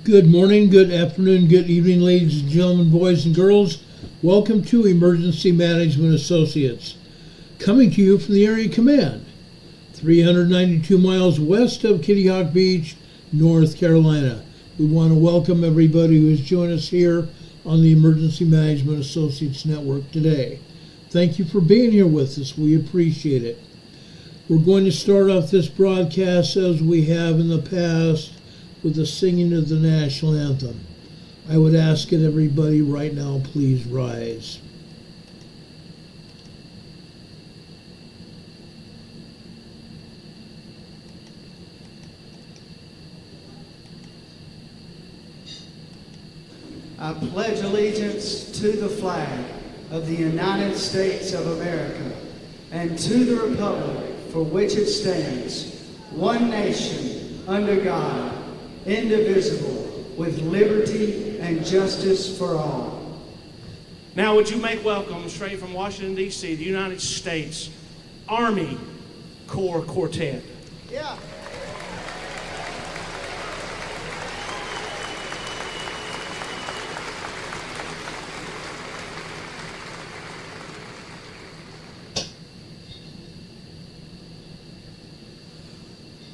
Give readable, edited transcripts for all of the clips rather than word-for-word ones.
Good morning, good afternoon, good evening, ladies and gentlemen, boys and girls. Welcome to Emergency Management Associates, coming to you from the Area Command, 392 miles west of Kitty Hawk Beach, North Carolina. We want to welcome everybody who has joined us here on the Emergency Management Associates Network today. Thank you for being here with us. We appreciate it. We're going to start off this broadcast as we have in the past with the singing of the national anthem. I would ask that everybody right now please rise. I pledge allegiance to the flag of the United States of America and to the republic for which it stands, one nation, under God, indivisible, with liberty and justice for all. Now would you make welcome straight from Washington, D.C., the United States Army Corps Quartet. Yeah.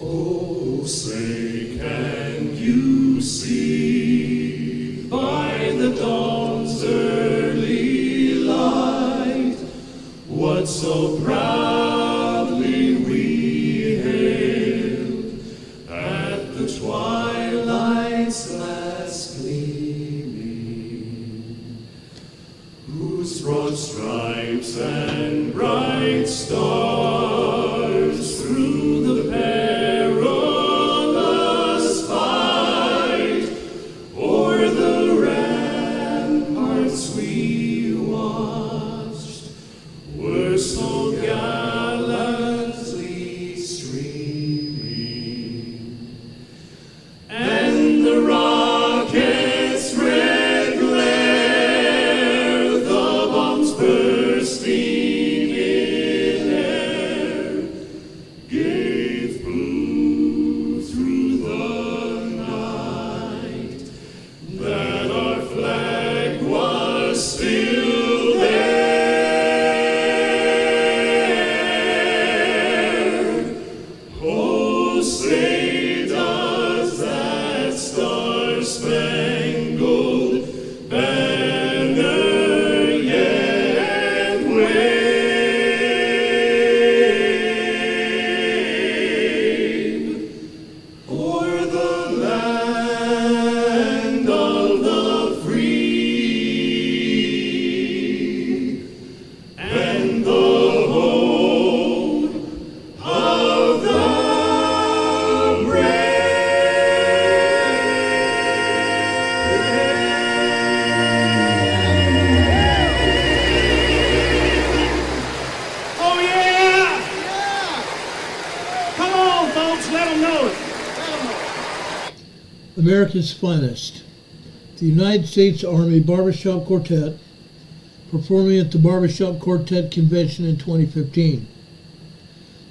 Oh, say can you see by the dawn's early light what so proudly we hailed at the twilight's last gleaming, whose broad stripes and bright stars through the perilous fight o'er the ramparts we watched were so gallantly streaming, and the rocket's red glare, the bombs bursting in air, gave proof through the night that our flag was still there. Oh, say does that star-spangled banner yet wave o'er the land of the free and the home of the brave? Oh yeah! Come on, folks, let them know it. America's finest, the United States Army Barbershop Quartet, performing at the Barbershop Quartet Convention in 2015.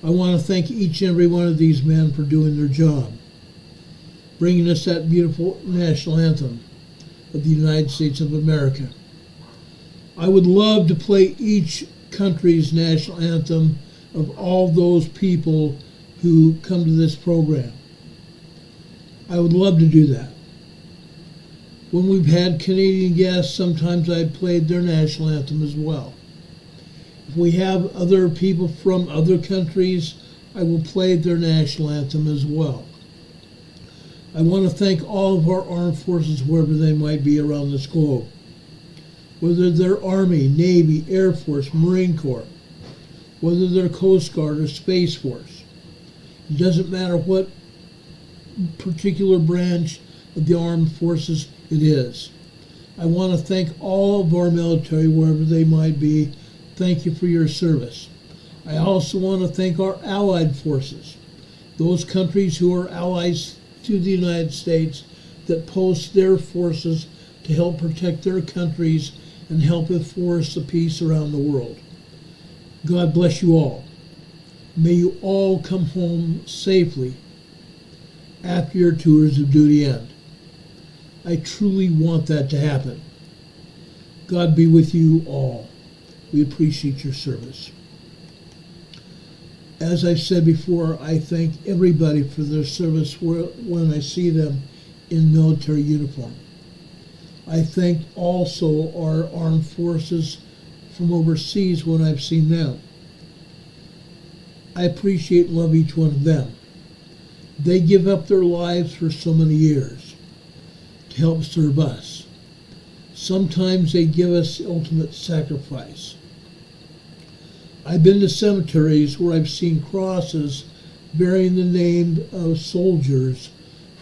I want to thank each and every one of these men for doing their job, bringing us that beautiful national anthem of the United States of America. I would love to play each country's national anthem of all those people who come to this program. I would love to do that. When we've had Canadian guests, sometimes I've played their national anthem as well. If we have other people from other countries, I will play their national anthem as well. I want to thank all of our armed forces wherever they might be around this globe. Whether they're Army, Navy, Air Force, Marine Corps, whether they're Coast Guard or Space Force. It doesn't matter what particular branch of the armed forces it is. I want to thank all of our military wherever they might be. Thank you for your service. I also want to thank our allied forces, those countries who are allies to the United States that post their forces to help protect their countries and help enforce the peace around the world. God bless you all. May you all come home safely after your tours of duty end. I truly want that to happen. God be with you all. We appreciate your service. As I've said before, I thank everybody for their service when I see them in military uniform. I thank also our armed forces from overseas when I've seen them. I appreciate and love each one of them. They give up their lives for so many years to help serve us. Sometimes they give us the ultimate sacrifice. I've been to cemeteries where I've seen crosses bearing the name of soldiers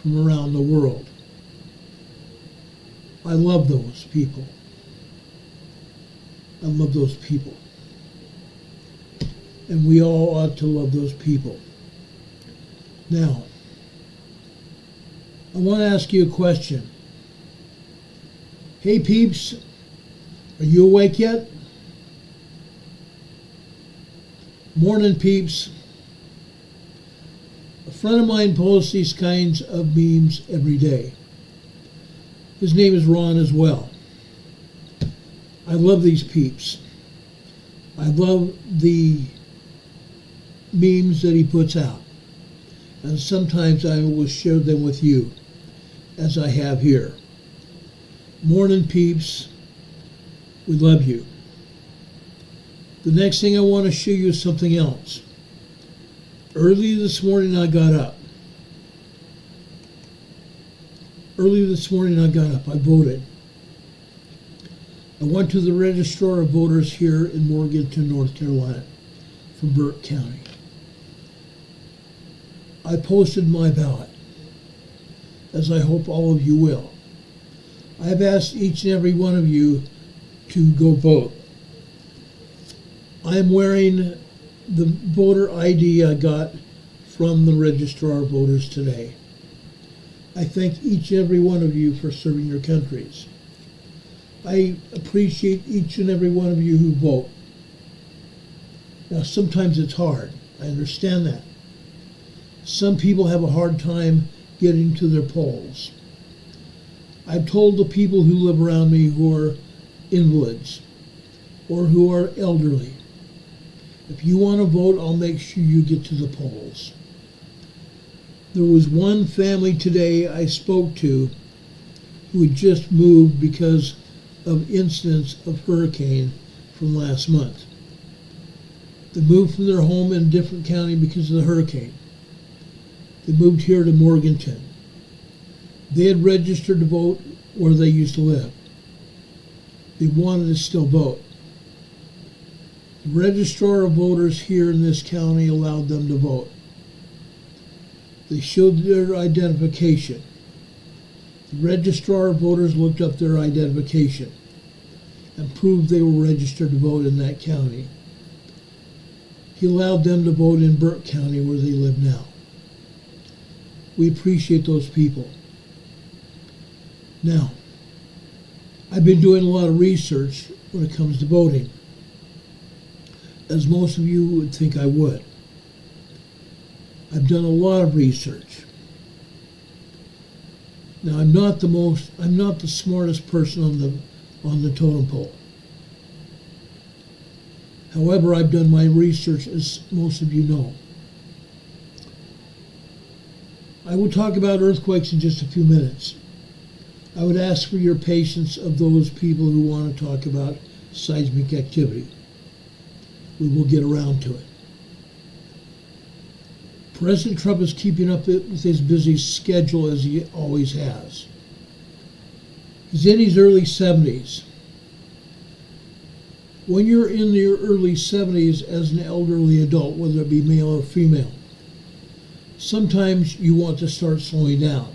from around the world. I love those people. I love those people. And we all ought to love those people. Now, I want to ask you a question. Hey peeps, are you awake yet? Morning peeps. A friend of mine posts these kinds of memes every day. His name is Ron as well. I love these peeps. I love the memes that he puts out. And sometimes I will share them with you, as I have here. Morning peeps, we love you. The next thing I want to show you is something else. Early this morning I got up. I voted. I went to the registrar of voters here in Morganton, North Carolina, for Burke County. I posted my ballot, as I hope all of you will. I have asked each and every one of you to go vote. I am wearing the voter ID I got from the registrar of voters today. I thank each and every one of you for serving your countries. I appreciate each and every one of you who vote. Now, sometimes it's hard. I understand that. Some people have a hard time getting to their polls. I've told the people who live around me who are invalids or who are elderly, if you want to vote, I'll make sure you get to the polls. There was one family today I spoke to who had just moved because of incidents of hurricane from last month. They moved from their home in a different county because of the hurricane. They moved here to Morganton. They had registered to vote where they used to live. They wanted to still vote. The registrar of voters here in this county allowed them to vote. They showed their identification. The registrar of voters looked up their identification and proved they were registered to vote in that county. He allowed them to vote in Burke County where they live now. We appreciate those people. Now, I've been doing a lot of research when it comes to voting, as most of you would think I would. I've done a lot of research. Now, I'm not the smartest person on the totem pole. However, I've done my research, as most of you know. I will talk about earthquakes in just a few minutes. I would ask for your patience of those people who want to talk about seismic activity. We will get around to it. President Trump is keeping up with his busy schedule as he always has. He's in his early 70s. When you're in your early 70s as an elderly adult, whether it be male or female, sometimes you want to start slowing down.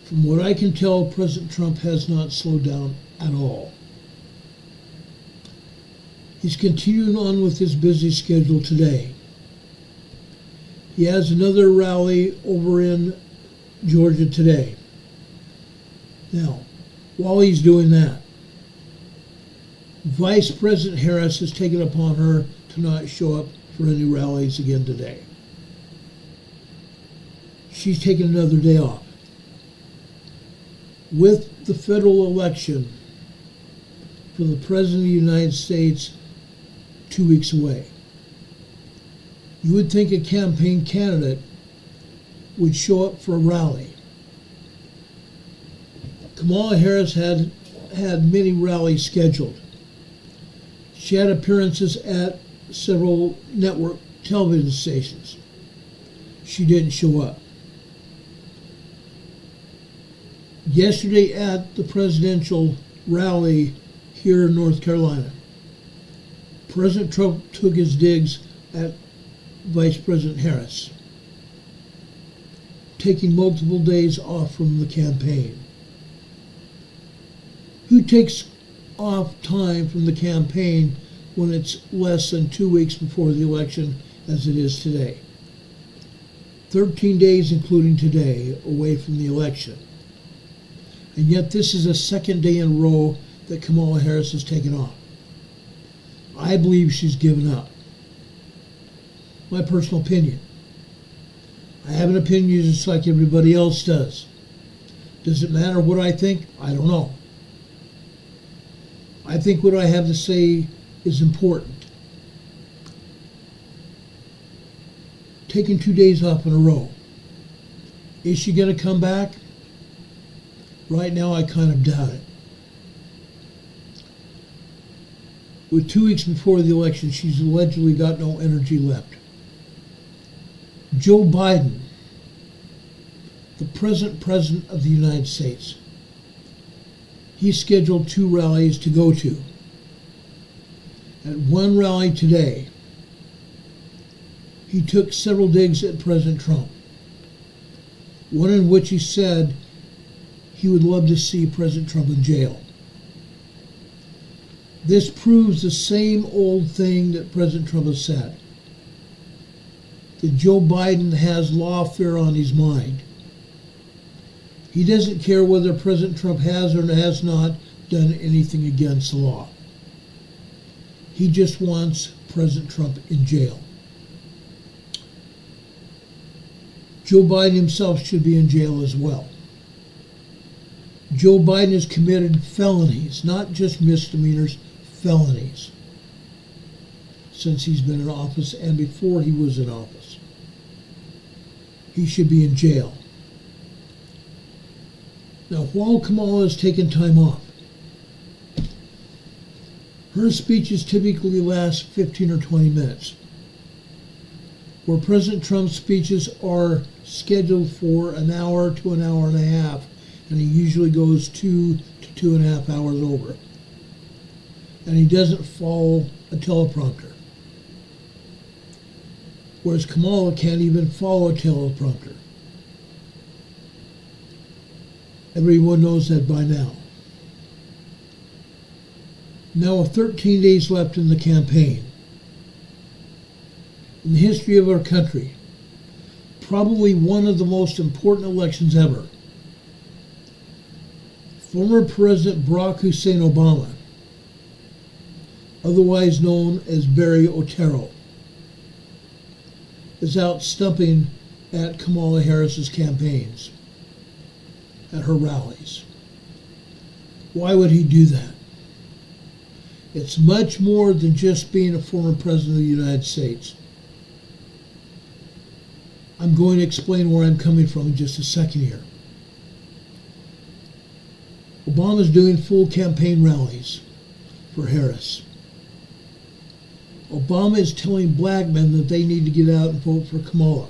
From what I can tell, President Trump has not slowed down at all. He's continuing on with his busy schedule today. He has another rally over in Georgia today. Now, while he's doing that, Vice President Harris has taken upon her to not show up for any rallies again today. She's taken another day off. With the federal election for the President of the United States 2 weeks away, you would think a campaign candidate would show up for a rally. Kamala Harris had many rallies scheduled. She had appearances at several network television stations. She didn't show up. Yesterday at the presidential rally here in North Carolina, President Trump took his digs at Vice President Harris, taking multiple days off from the campaign. Who takes off time from the campaign when it's less than 2 weeks before the election, as it is today? 13 days, including today, away from the election. And yet this is the second day in a row that Kamala Harris has taken off. I believe she's given up. My personal opinion. I have an opinion just like everybody else does. Does it matter what I think? I don't know. I think what I have to say is important. Taking 2 days off in a row. Is she going to come back? Right now, I kind of doubt it. With 2 weeks before the election, she's allegedly got no energy left. Joe Biden, the present President of the United States, he scheduled 2 rallies to go to. At one rally today, he took several digs at President Trump, one in which he said he would love to see President Trump in jail. This proves the same old thing that President Trump has said, that Joe Biden has lawfare on his mind. He doesn't care whether President Trump has or has not done anything against the law. He just wants President Trump in jail. Joe Biden himself should be in jail as well. Joe Biden has committed felonies, not just misdemeanors, felonies, since he's been in office and before he was in office. He should be in jail. Now, while Kamala has taken time off, her speeches typically last 15 or 20 minutes, where President Trump's speeches are scheduled for an hour to an hour and a half, and he usually goes 2 to 2.5 hours over. And he doesn't follow a teleprompter. Whereas Kamala can't even follow a teleprompter. Everyone knows that by now. Now, with 13 days left in the campaign, in the history of our country, probably one of the most important elections ever, former President Barack Hussein Obama, otherwise known as Barry Otero, is out stumping at Kamala Harris's campaigns, at her rallies. Why would he do that? It's much more than just being a former president of the United States. I'm going to explain where I'm coming from in just a second here. Obama's doing full campaign rallies for Harris. Obama is telling black men that they need to get out and vote for Kamala.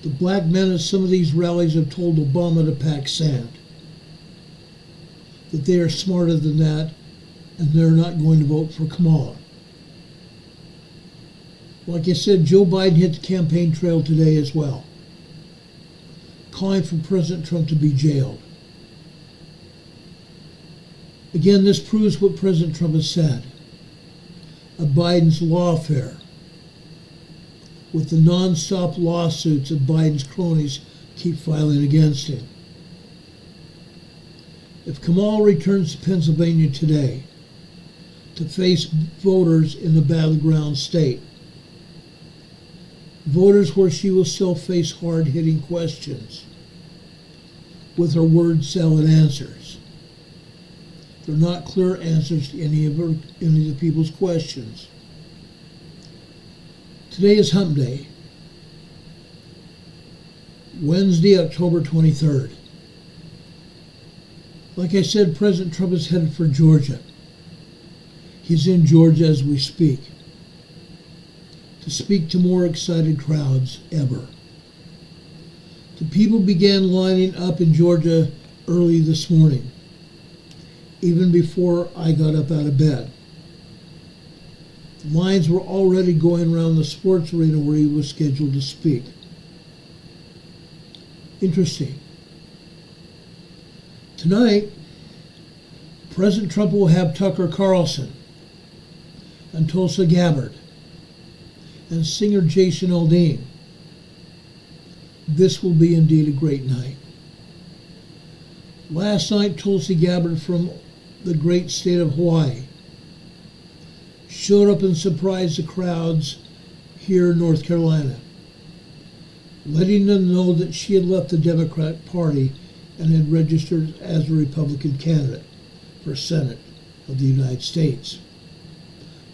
The black men at some of these rallies have told Obama to pack sand, that they are smarter than that, and they're not going to vote for Kamala. Like I said, Joe Biden hit the campaign trail today as well, calling for President Trump to be jailed. Again, this proves what President Trump has said. A Biden's lawfare, with the non-stop lawsuits that Biden's cronies keep filing against him. If Kamala returns to Pennsylvania today to face voters in the battleground state, voters where she will still face hard-hitting questions with her word salad answers. They're not clear answers to any of the people's questions. Today is Hump Day, Wednesday, October 23rd. Like I said, President Trump is headed for Georgia. He's in Georgia as we speak, to speak to more excited crowds ever. The people began lining up in Georgia early this morning, even before I got up out of bed. The lines were already going around the sports arena where he was scheduled to speak. Interesting. Tonight, President Trump will have Tucker Carlson and Tulsi Gabbard and singer Jason Aldean. This will be indeed a great night. Last night, Tulsi Gabbard from the great state of Hawaii showed up and surprised the crowds here in North Carolina, letting them know that she had left the Democrat Party and had registered as a Republican candidate for Senate of the United States,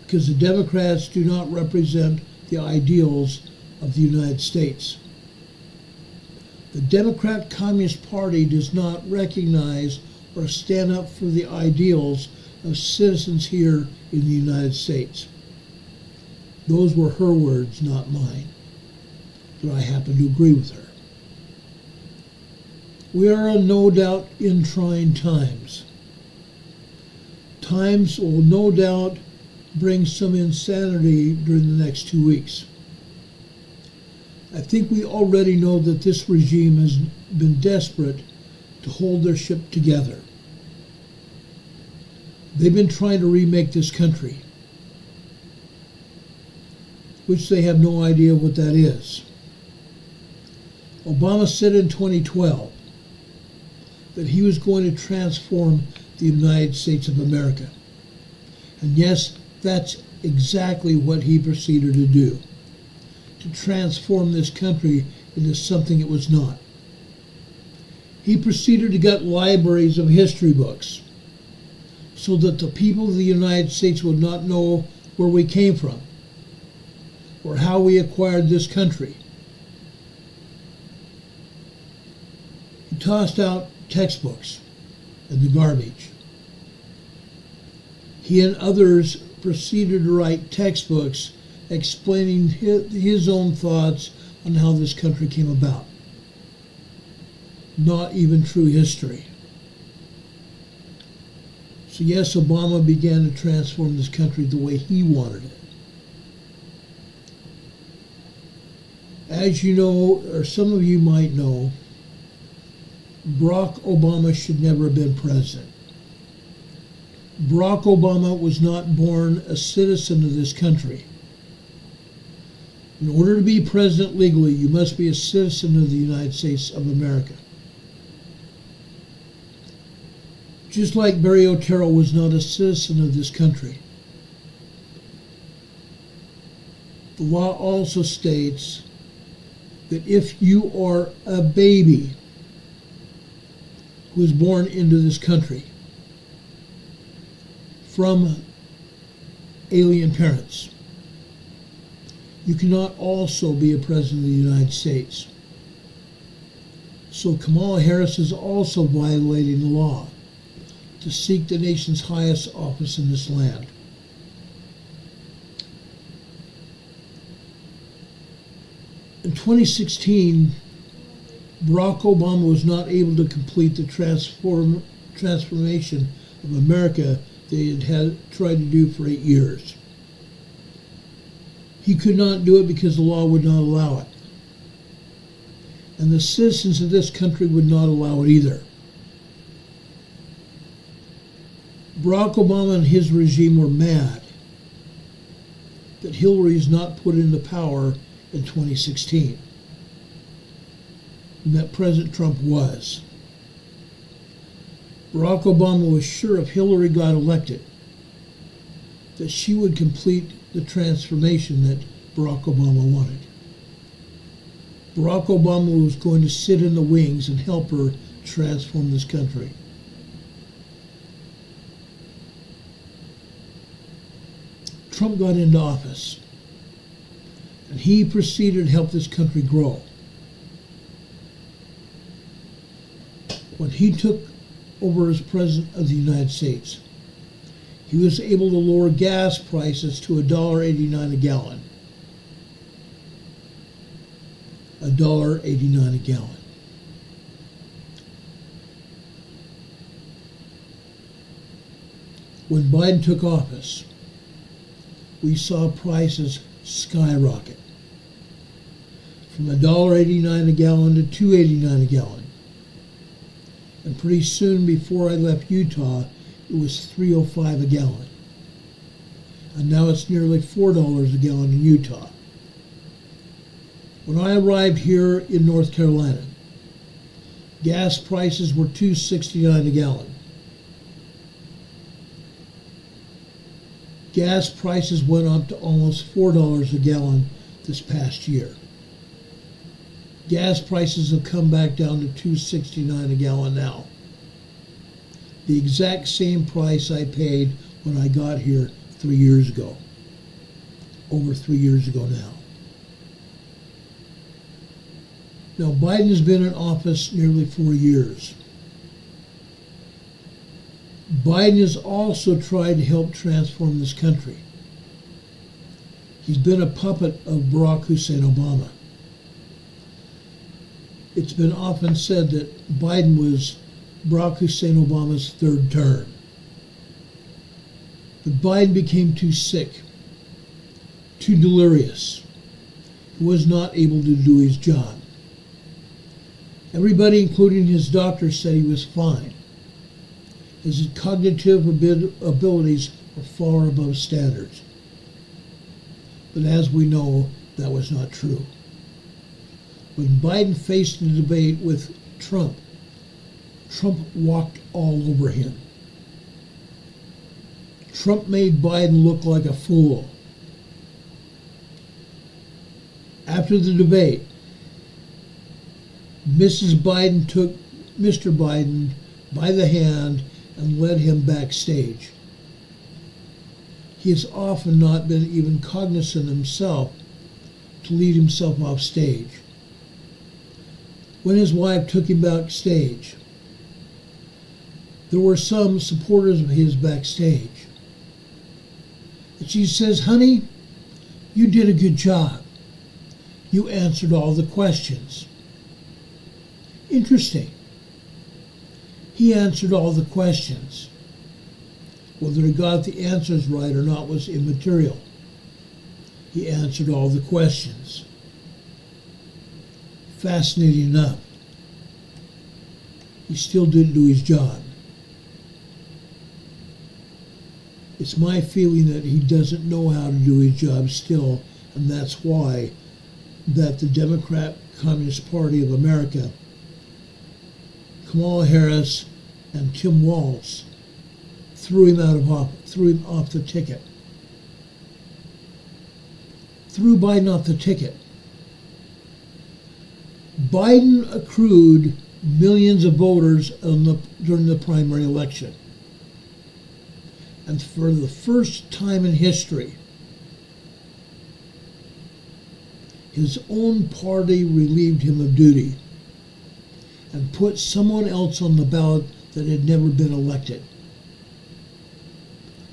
because the Democrats do not represent the ideals of the United States. The Democrat Communist Party does not recognize or stand up for the ideals of citizens here in the United States. Those were her words, not mine, but I happen to agree with her. We are no doubt in trying times. Times will no doubt bring some insanity during the next 2 weeks. I think we already know that this regime has been desperate to hold their ship together. They've been trying to remake this country, which they have no idea what that is. Obama said in 2012 that he was going to transform the United States of America. And yes, that's exactly what he proceeded to do, to transform this country into something it was not. He proceeded to gut libraries of history books so that the people of the United States would not know where we came from or how we acquired this country. He tossed out textbooks in the garbage. He and others proceeded to write textbooks explaining his own thoughts on how this country came about. Not even true history. So yes, Obama began to transform this country the way he wanted it. As you know, or some of you might know, Barack Obama should never have been president. Barack Obama was not born a citizen of this country. In order to be president legally, you must be a citizen of the United States of America. Just like Barry Otero was not a citizen of this country. The law also states that if you are a baby who was born into this country, from alien parents. You cannot also be a president of the United States. So Kamala Harris is also violating the law to seek the nation's highest office in this land. In 2016, Barack Obama was not able to complete the transformation of America that he had tried to do for 8 years. He could not do it because the law would not allow it. And the citizens of this country would not allow it either. Barack Obama and his regime were mad that Hillary is not put into power in 2016. And that President Trump was. Barack Obama was sure if Hillary got elected that she would complete the transformation that Barack Obama wanted. Barack Obama was going to sit in the wings and help her transform this country. Trump got into office, and he proceeded to help this country grow. When he took over as President of the United States, he was able to lower gas prices to $1.89 a gallon. $1.89 a gallon. When Biden took office, we saw prices skyrocket from $1.89 a gallon to $2.89 a gallon. And pretty soon before I left Utah, it was $3.05 a gallon. And now it's nearly $4 a gallon in Utah. When I arrived here in North Carolina, gas prices were $2.69 a gallon. Gas prices went up to almost $4 a gallon this past year. Gas prices have come back down to $2.69 a gallon now. The exact same price I paid when I got here 3 years ago. Over 3 years ago now. Now, Biden has been in office nearly 4 years. Biden has also tried to help transform this country. He's been a puppet of Barack Hussein Obama. It's been often said that Biden was Barack Hussein Obama's third term. But Biden became too sick, too delirious. He was not able to do his job. Everybody, including his doctor, said he was fine. His cognitive abilities were far above standards. But as we know, that was not true. When Biden faced the debate with Trump, Trump walked all over him. Trump made Biden look like a fool. After the debate, Mrs. Biden took Mr. Biden by the hand and led him backstage. He has often not been even cognizant himself to lead himself off stage. When his wife took him backstage, there were some supporters of his backstage. And she says, "Honey, you did a good job. You answered all the questions." Interesting. He answered all the questions. Whether he got the answers right or not was immaterial. He answered all the questions. Fascinating enough, he still didn't do his job. It's my feeling that he doesn't know how to do his job still, and that's why that the Democrat Communist Party of America, Kamala Harris and Tim Walz, threw him off the ticket. Threw Biden off the ticket. Biden accrued millions of voters during the primary election. And for the first time in history, his own party relieved him of duty and put someone else on the ballot that had never been elected,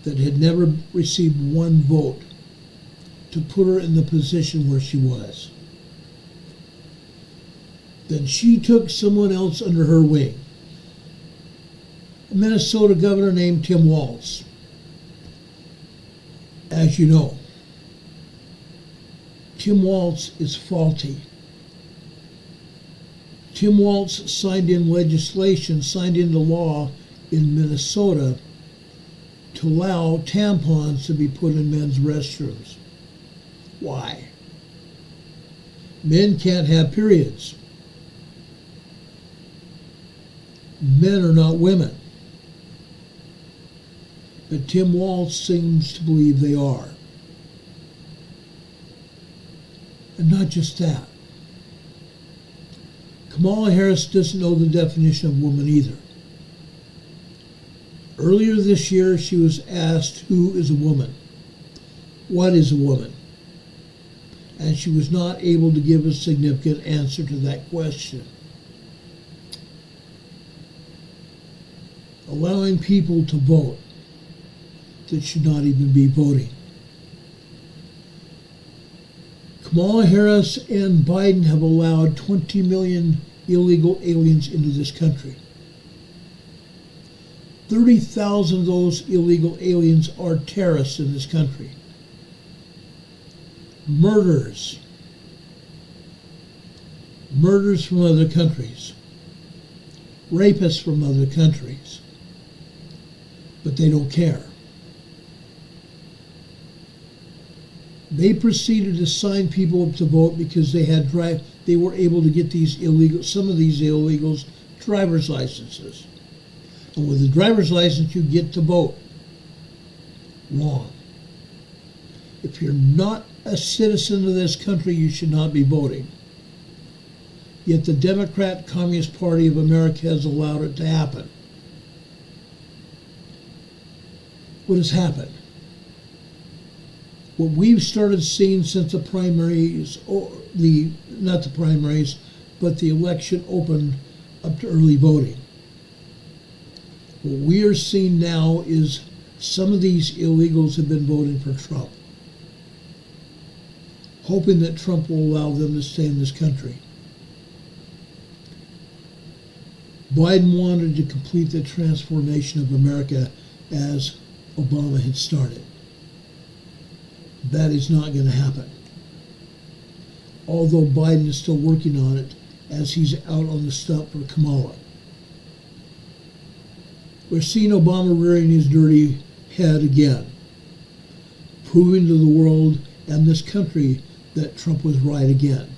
that had never received one vote, to put her in the position where she was. Then she took someone else under her wing, a Minnesota governor named Tim Walz. As you know, Tim Walz is faulty. Tim Walz signed into law in Minnesota to allow tampons to be put in men's restrooms. Why? Men can't have periods. Men are not women. But Tim Walz seems to believe they are. And not just that. Kamala Harris doesn't know the definition of woman either. Earlier this year, she was asked, who is a woman? What is a woman? And she was not able to give a significant answer to that question. Allowing people to vote that should not even be voting. Kamala Harris and Biden have allowed 20 million illegal aliens into this country. 30,000 of those illegal aliens are terrorists in this country. Murderers from other countries. Rapists from other countries. But they don't care. They proceeded to sign people up to vote because they were able to get some of these illegals driver's licenses. And with a driver's license, you get to vote. Wrong. If you're not a citizen of this country, you should not be voting. Yet the Democrat Communist Party of America has allowed it to happen. What has happened? What we've started seeing since the primaries, not the primaries, but the election opened up to early voting. What we are seeing now is some of these illegals have been voting for Trump, hoping that Trump will allow them to stay in this country. Biden wanted to complete the transformation of America as Obama had started. That is not going to happen. Although Biden is still working on it as he's out on the stump for Kamala. We're seeing Obama rearing his dirty head again, proving to the world and this country that Trump was right again.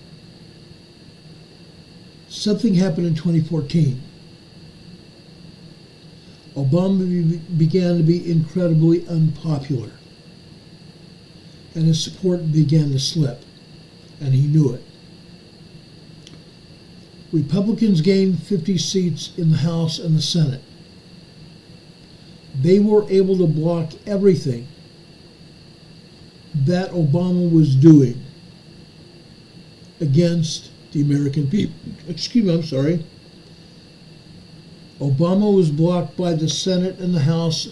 Something happened in 2014. Obama began to be incredibly unpopular, and his support began to slip, and he knew it. Republicans gained 50 seats in the House and the Senate. They were able to block everything that Obama was doing against the American people. Obama was blocked by the Senate and the House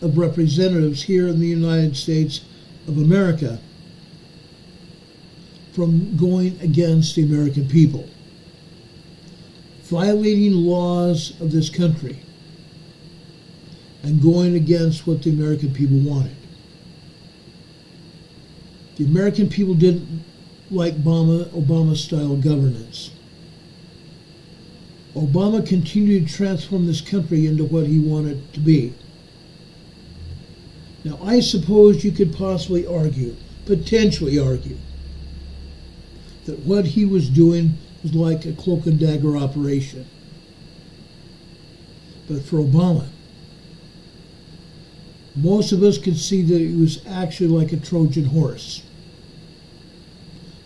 of Representatives here in the United States of America from going against the American people, violating laws of this country, and going against what the American people wanted. The American people didn't like Obama-style governance. Obama continued to transform this country into what he wanted it to be. Now, I suppose you could potentially argue, that what he was doing was like a cloak and dagger operation. But for Obama, most of us could see that it was actually like a Trojan horse,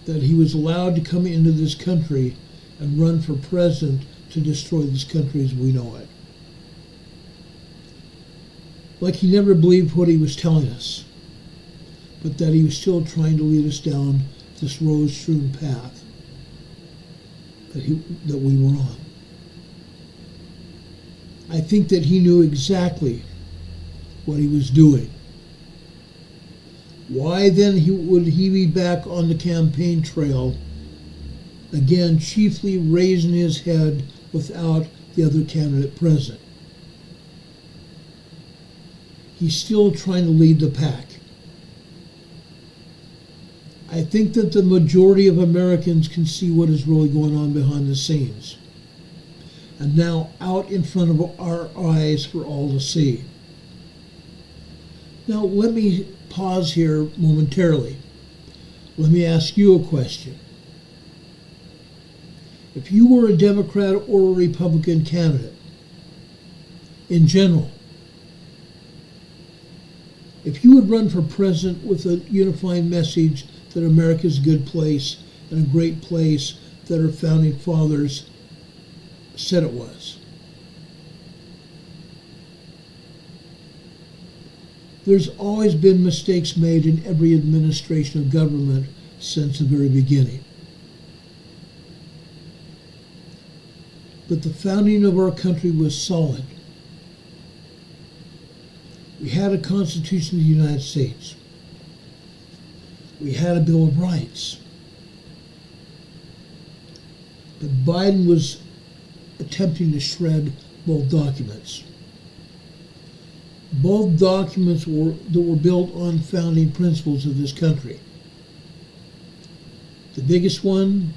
that he was allowed to come into this country and run for president to destroy this country as we know it. like he never believed what he was telling us, but that he was still trying to lead us down this rose-strewn path that we were on. I think that he knew exactly what he was doing. Why then would he be back on the campaign trail, again chiefly raising his head without the other candidate present? He's still trying to lead the pack. I think that the majority of Americans can see what is really going on behind the scenes, and now out in front of our eyes for all to see. Now let me pause here momentarily. Let me ask you a question. If you were a Democrat or a Republican candidate, in general, if you would run for president with a unifying message that America's a good place and a great place that our founding fathers said it was, there's always been mistakes made in every administration of government since the very beginning. But the founding of our country was solid. We had a Constitution of the United States. We had a Bill of Rights. But Biden was attempting to shred both documents. Both documents that were built on founding principles of this country. The biggest one,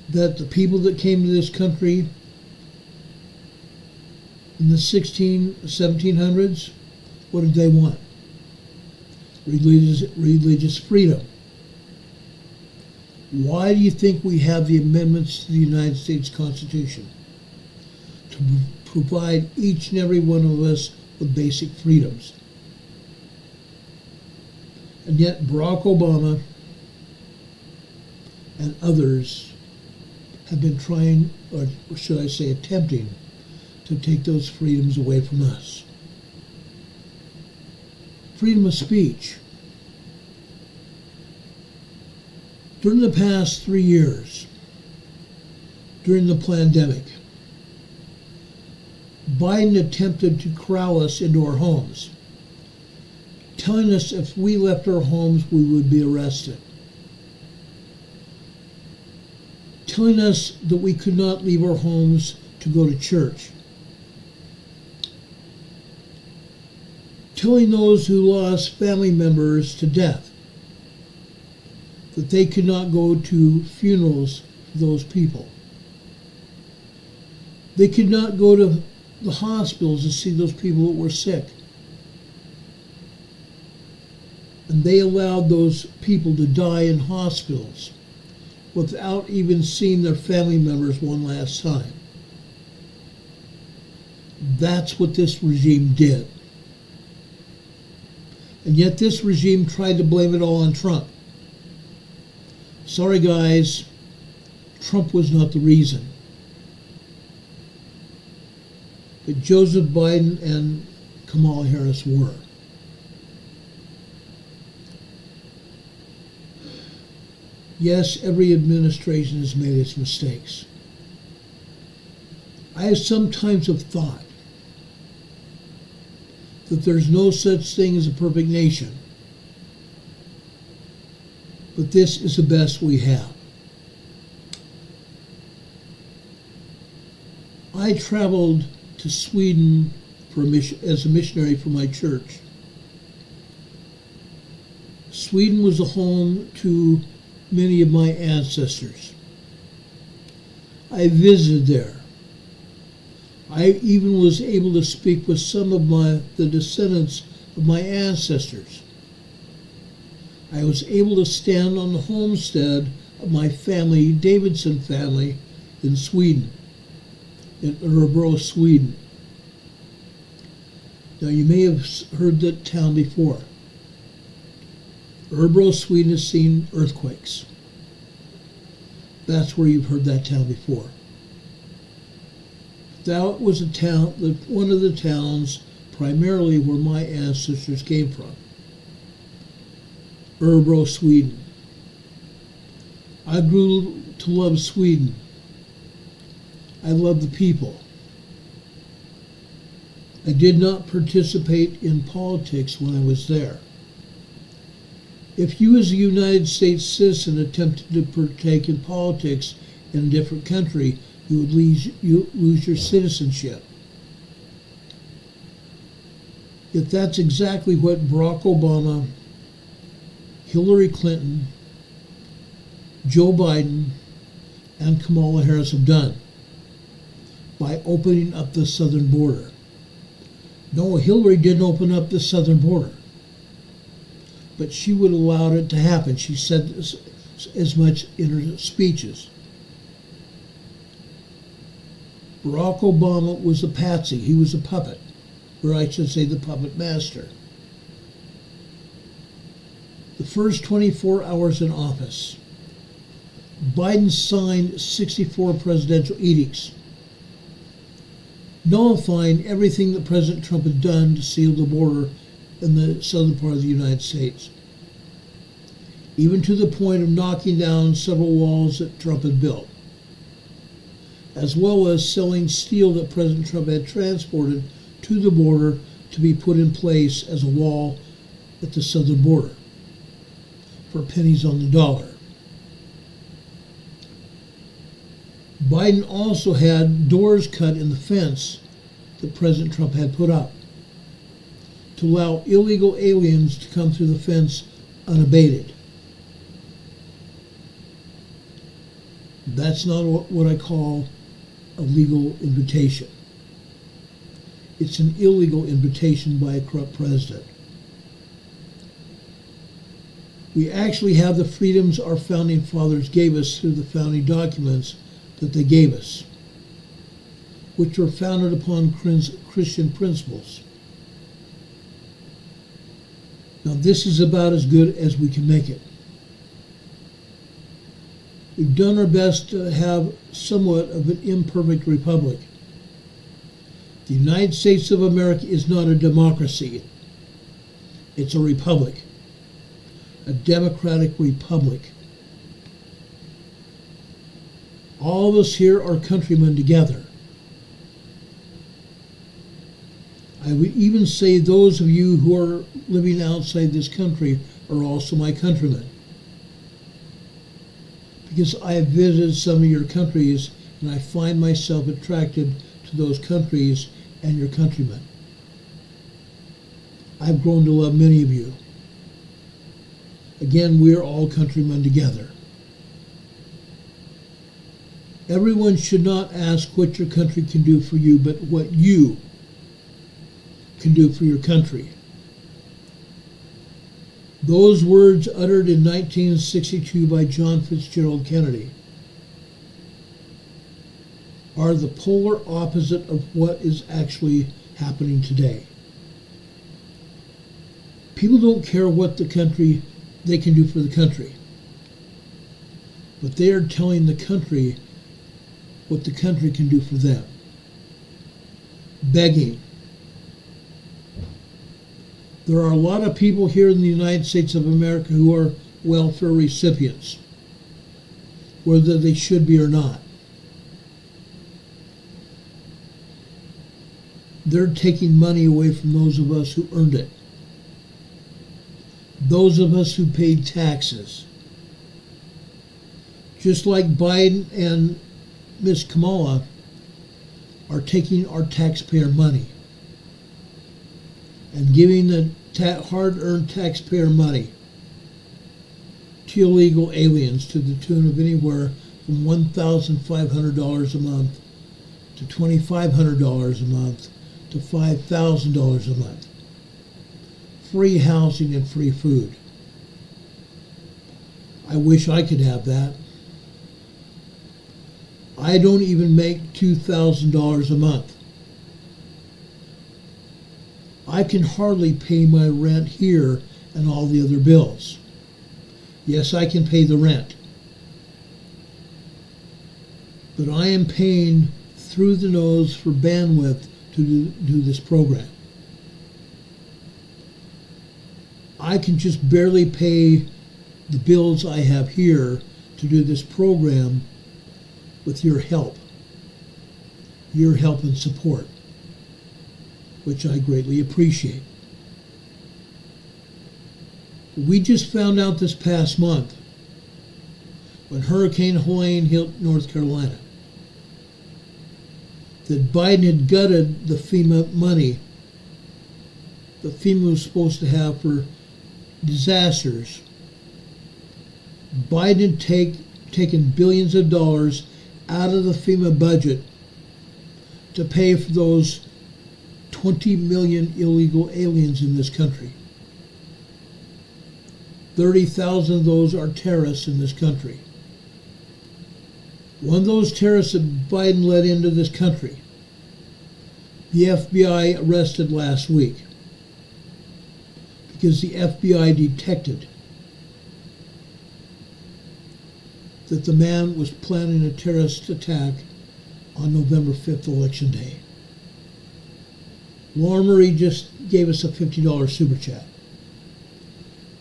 that the people that came to this country in the 1700s, what did they want? Religious freedom. Why do you think we have the amendments to the United States Constitution? To provide each and every one of us with basic freedoms. And yet Barack Obama and others have been trying, or should I say attempting, to take those freedoms away from us. Freedom of speech. During the past 3 years, during the pandemic, Biden attempted to corral us into our homes, telling us if we left our homes, we would be arrested. Telling us that we could not leave our homes to go to church. Telling those who lost family members to death that they could not go to funerals for those people. They could not go to the hospitals to see those people that were sick. And they allowed those people to die in hospitals without even seeing their family members one last time. That's what this regime did. And yet this regime tried to blame it all on Trump. Sorry guys, Trump was not the reason. But Joseph Biden and Kamala Harris were. Yes, every administration has made its mistakes. I sometimes have thought that there's no such thing as a perfect nation. But this is the best we have. I traveled to Sweden as a missionary for my church. Sweden was a home to many of my ancestors. I visited there. I even was able to speak with some of the descendants of my ancestors. I was able to stand on the homestead of my family, Davidson family, in Sweden, in Örebro, Sweden. Now you may have heard that town before. Örebro, Sweden has seen earthquakes. That's where you've heard that town before. that was a town, one of the towns primarily where my ancestors came from. Örebro, Sweden. I grew to love Sweden. I love the people. I did not participate in politics when I was there. If you as a United States citizen attempted to partake in politics in a different country, you would lose your citizenship. Yet that's exactly what Barack Obama, Hillary Clinton, Joe Biden, and Kamala Harris have done by opening up the southern border. No, Hillary didn't open up the southern border, but she would have allowed it to happen. She said this as much in her speeches. Barack Obama was a patsy. He was a puppet, or I should say the puppet master. The first 24 hours in office, Biden signed 64 presidential edicts, nullifying everything that President Trump had done to seal the border in the southern part of the United States, even to the point of knocking down several walls that Trump had built, as well as selling steel that President Trump had transported to the border to be put in place as a wall at the southern border for pennies on the dollar. Biden also had doors cut in the fence that President Trump had put up to allow illegal aliens to come through the fence unabated. That's not what I call a legal invitation. It's an illegal invitation by a corrupt president. We actually have the freedoms our founding fathers gave us through the founding documents that they gave us, which were founded upon Christian principles. Now, this is about as good as we can make it. We've done our best to have somewhat of an imperfect republic. The United States of America is not a democracy. It's a republic, a democratic republic. All of us here are countrymen together. I would even say those of you who are living outside this country are also my countrymen, because I have visited some of your countries and I find myself attracted to those countries and your countrymen. I've grown to love many of you. Again, we are all countrymen together. Everyone should not ask what your country can do for you, but what you can do for your country. Those words uttered in 1962 by John Fitzgerald Kennedy are the polar opposite of what is actually happening today. People don't care what the country they can do for the country, but they are telling the country what the country can do for them. Begging. There are a lot of people here in the United States of America who are welfare recipients, whether they should be or not. They're taking money away from those of us who earned it, those of us who paid taxes. Just like Biden and Ms. Kamala are taking our taxpayer money and giving the hard-earned taxpayer money to illegal aliens to the tune of anywhere from $1,500 a month to $2,500 a month to $5,000 a month. Free housing and free food. I wish I could have that. I don't even make $2,000 a month. I can hardly pay my rent here and all the other bills. Yes, I can pay the rent, but I am paying through the nose for bandwidth to do this program. I can just barely pay the bills I have here to do this program with your help and support, which I greatly appreciate. We just found out this past month when Hurricane Helene hit North Carolina that Biden had gutted the FEMA money that FEMA was supposed to have for disasters. Biden had taken billions of dollars out of the FEMA budget to pay for those 20 million illegal aliens in this country. 30,000 of those are terrorists in this country. One of those terrorists that Biden let into this country, the FBI arrested last week because the FBI detected that the man was planning a terrorist attack on November 5th, Election Day. Laura Marie just gave us a $50 super chat.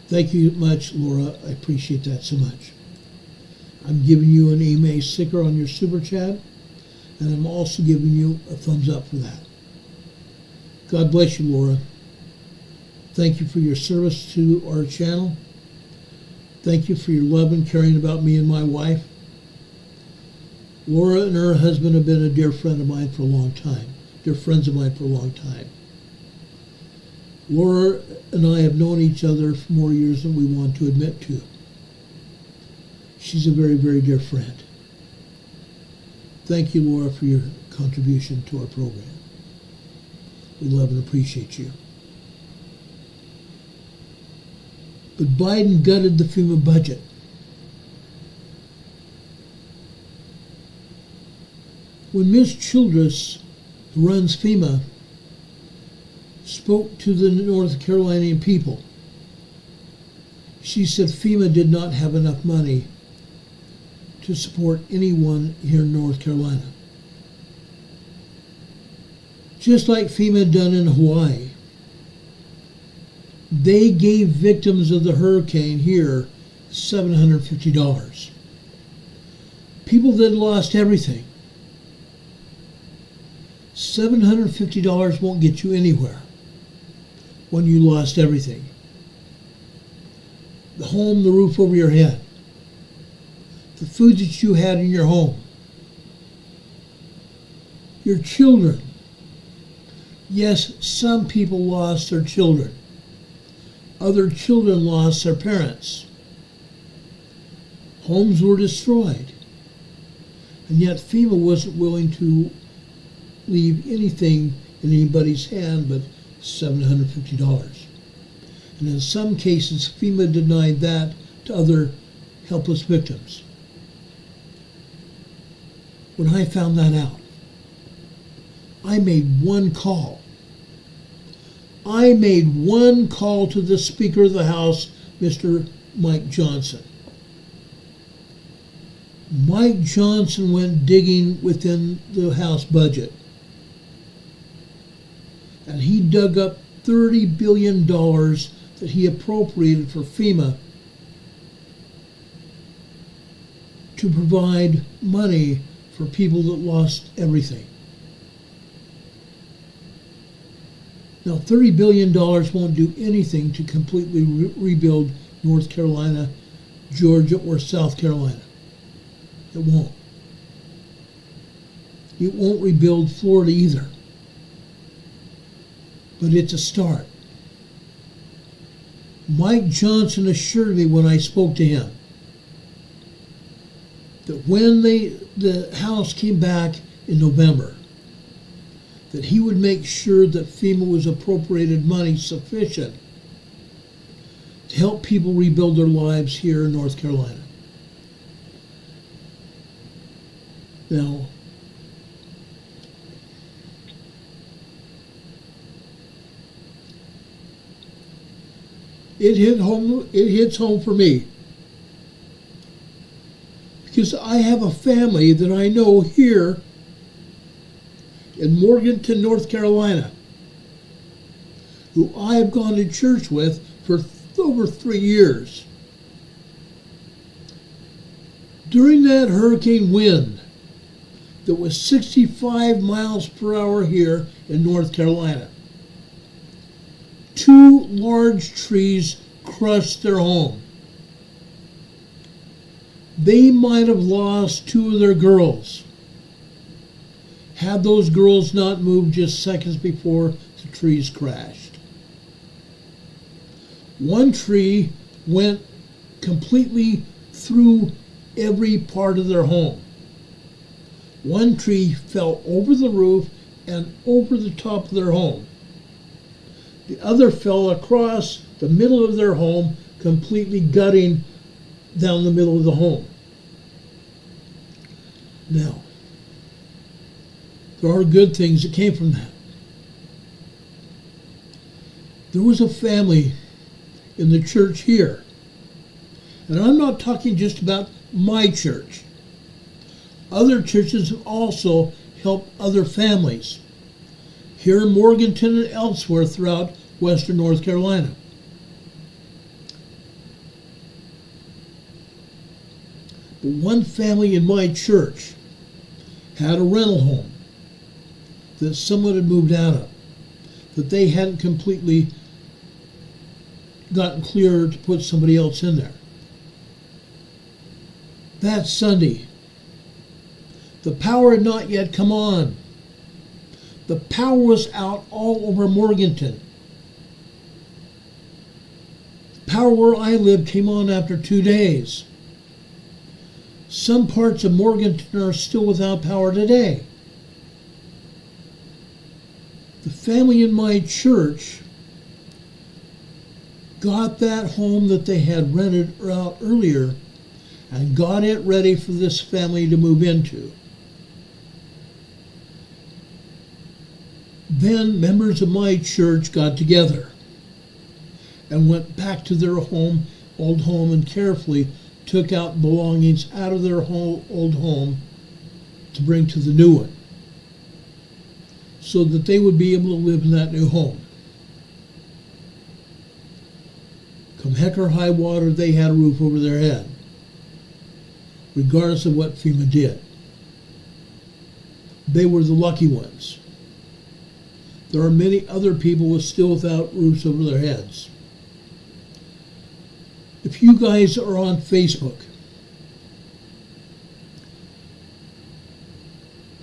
Thank you much, Laura. I appreciate that so much. I'm giving you an email sticker on your super chat, and I'm also giving you a thumbs up for that. God bless you, Laura. Thank you for your service to our channel. Thank you for your love and caring about me and my wife. Laura and her husband have been a dear friend of mine for a long time. Dear friends of mine for a long time. Laura and I have known each other for more years than we want to admit to. She's a very, very dear friend. Thank you, Laura, for your contribution to our program. We love and appreciate you. But Biden gutted the FEMA budget. When Ms. Childress, who runs FEMA, spoke to the North Carolinian people, she said FEMA did not have enough money to support anyone here in North Carolina. Just like FEMA had done in Hawaii. They gave victims of the hurricane here $750. People that lost everything. $750 won't get you anywhere when you lost everything. The home, the roof over your head. The food that you had in your home. Your children. Yes, some people lost their children. Other children lost their parents. Homes were destroyed. And yet FEMA wasn't willing to leave anything in anybody's hand but $750. And in some cases, FEMA denied that to other helpless victims. When I found that out, I made one call. I made one call to the Speaker of the House, Mr. Mike Johnson. Mike Johnson went digging within the House budget. And he dug up $30 billion that he appropriated for FEMA to provide money for people that lost everything. Now, $30 billion won't do anything to completely rebuild North Carolina, Georgia, or South Carolina. It won't. It won't rebuild Florida either. But it's a start. Mike Johnson assured me when I spoke to him that when the House came back in November, that he would make sure that FEMA was appropriated money sufficient to help people rebuild their lives here in North Carolina. Now, it hits home for me. Because I have a family that I know here in Morganton, North Carolina, who I have gone to church with for over 3 years. During that hurricane wind that was 65 miles per hour here in North Carolina, 2 large trees crushed their home. They might have lost 2 of their girls had those girls not moved just seconds before the trees crashed. 1 tree went completely through every part of their home. 1 tree fell over the roof and over the top of their home. The other fell across the middle of their home, completely gutting down the middle of the home. Now, there are good things that came from that. There was a family in the church here, and I'm not talking just about my church. Other churches have also helped other families here in Morganton and elsewhere throughout Western North Carolina. But one family in my church had a rental home that someone had moved out of, that they hadn't completely gotten clear to put somebody else in there. That Sunday, the power had not yet come on. The power was out all over Morganton. The power where I live came on after 2 days. Some parts of Morganton are still without power today. The family in my church got that home that they had rented out earlier and got it ready for this family to move into. Then members of my church got together and went back to their old home, and carefully took out belongings out of their old home to bring to the new one, so that they would be able to live in that new home. Come heck or high water, they had a roof over their head, regardless of what FEMA did. They were the lucky ones. There are many other people still without roofs over their heads. If you guys are on Facebook,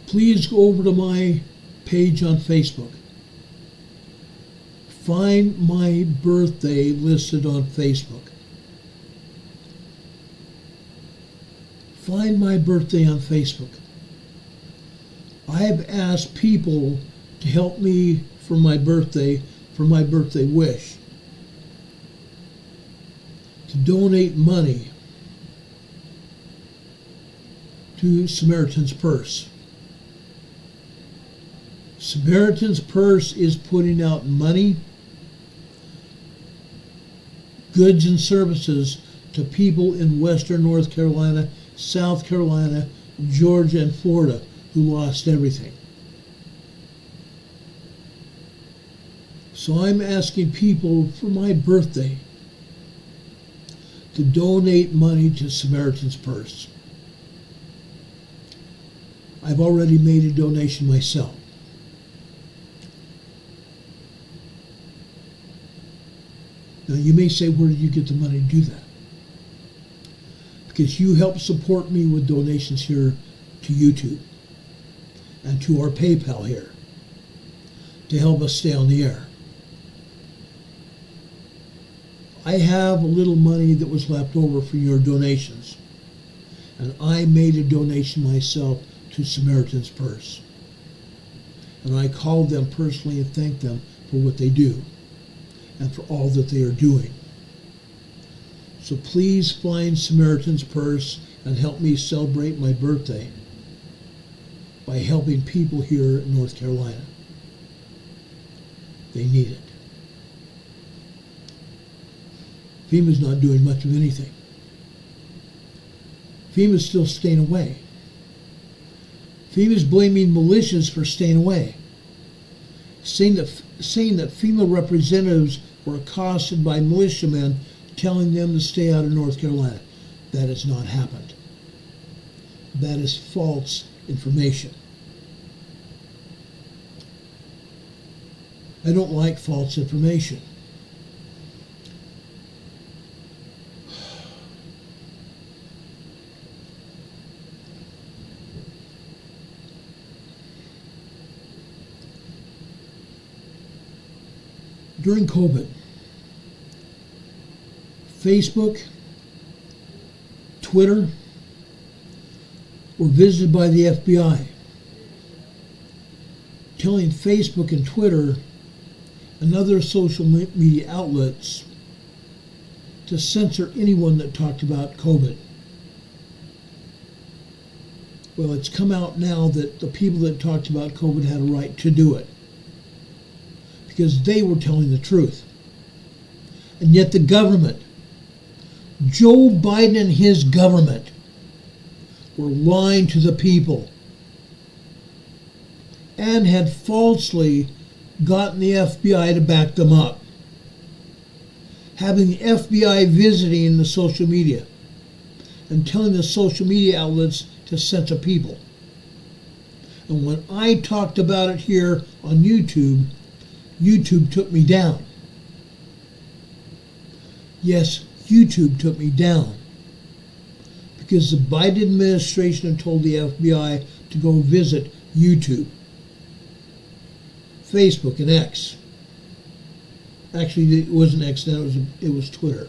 please go over to my page on Facebook. Find my birthday listed on Facebook. Find my birthday on Facebook. I've asked people to help me for my birthday wish, to donate money to Samaritan's Purse. Samaritan's Purse is putting out money, goods and services to people in Western North Carolina, South Carolina, Georgia, and Florida who lost everything. So I'm asking people for my birthday to donate money to Samaritan's Purse. I've already made a donation myself. Now you may say, where did you get the money to do that? Because you help support me with donations here to YouTube and to our PayPal here to help us stay on the air. I have a little money that was left over for your donations, and I made a donation myself to Samaritan's Purse. And I called them personally and thanked them for what they do and for all that they are doing. So please find Samaritan's Purse and help me celebrate my birthday by helping people here in North Carolina. They need it. FEMA's not doing much of anything. FEMA's still staying away. FEMA's blaming militias for staying away, saying that FEMA representatives were accosted by militiamen telling them to stay out of North Carolina. That has not happened. That is false information. I don't like false information. During COVID, Facebook, Twitter were visited by the FBI, telling Facebook and Twitter and other social media outlets to censor anyone that talked about COVID. Well, it's come out now that the people that talked about COVID had a right to do it, because they were telling the truth. And yet the government, Joe Biden and his government, were lying to the people and had falsely gotten the FBI to back them up, having the FBI visiting the social media and telling the social media outlets to censor people. And when I talked about it here on YouTube, YouTube took me down. Yes, YouTube took me down because the Biden administration had told the FBI to go visit YouTube, Facebook, and X. Actually, it wasn't X then, it was Twitter.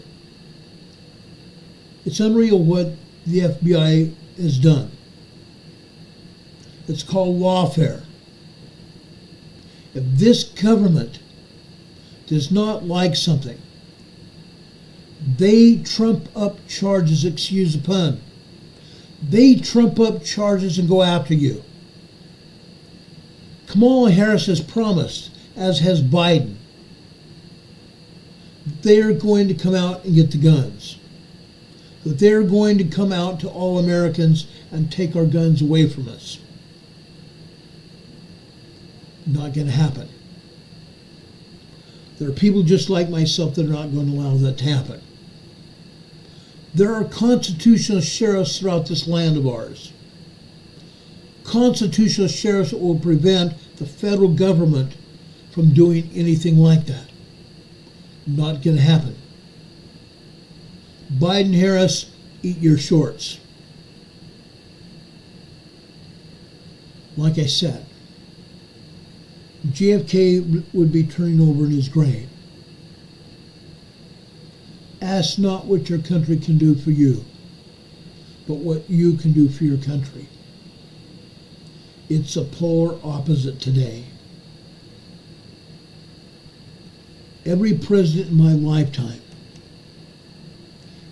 It's unreal what the FBI has done. It's called lawfare. If this government does not like something, they trump up charges, excuse the pun. They trump up charges and go after you. Kamala Harris has promised, as has Biden, they're going to come out and get the guns. That they're going to come out to all Americans and take our guns away from us. Not going to happen. There are people just like myself that are not going to allow that to happen. There are constitutional sheriffs throughout this land of ours. Constitutional sheriffs that will prevent the federal government from doing anything like that. Not going to happen. Biden, Harris, eat your shorts. Like I said, JFK would be turning over in his grave. Ask not what your country can do for you, but what you can do for your country. It's a polar opposite today. Every president in my lifetime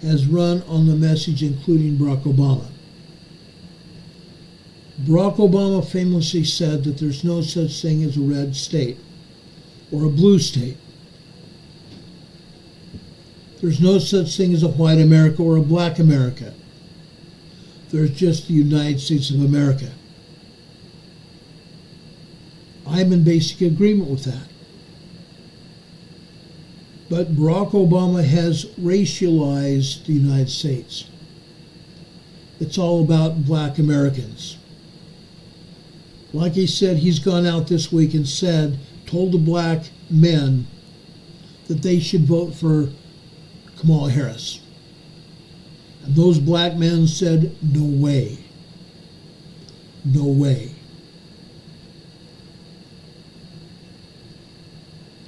has run on the message, including Barack Obama. Barack Obama famously said that there's no such thing as a red state or a blue state. There's no such thing as a white America or a black America. There's just the United States of America. I'm in basic agreement with that. But Barack Obama has racialized the United States. It's all about black Americans. Like he said, he's gone out this week and told the black men that they should vote for Kamala Harris. And those black men said, no way. No way.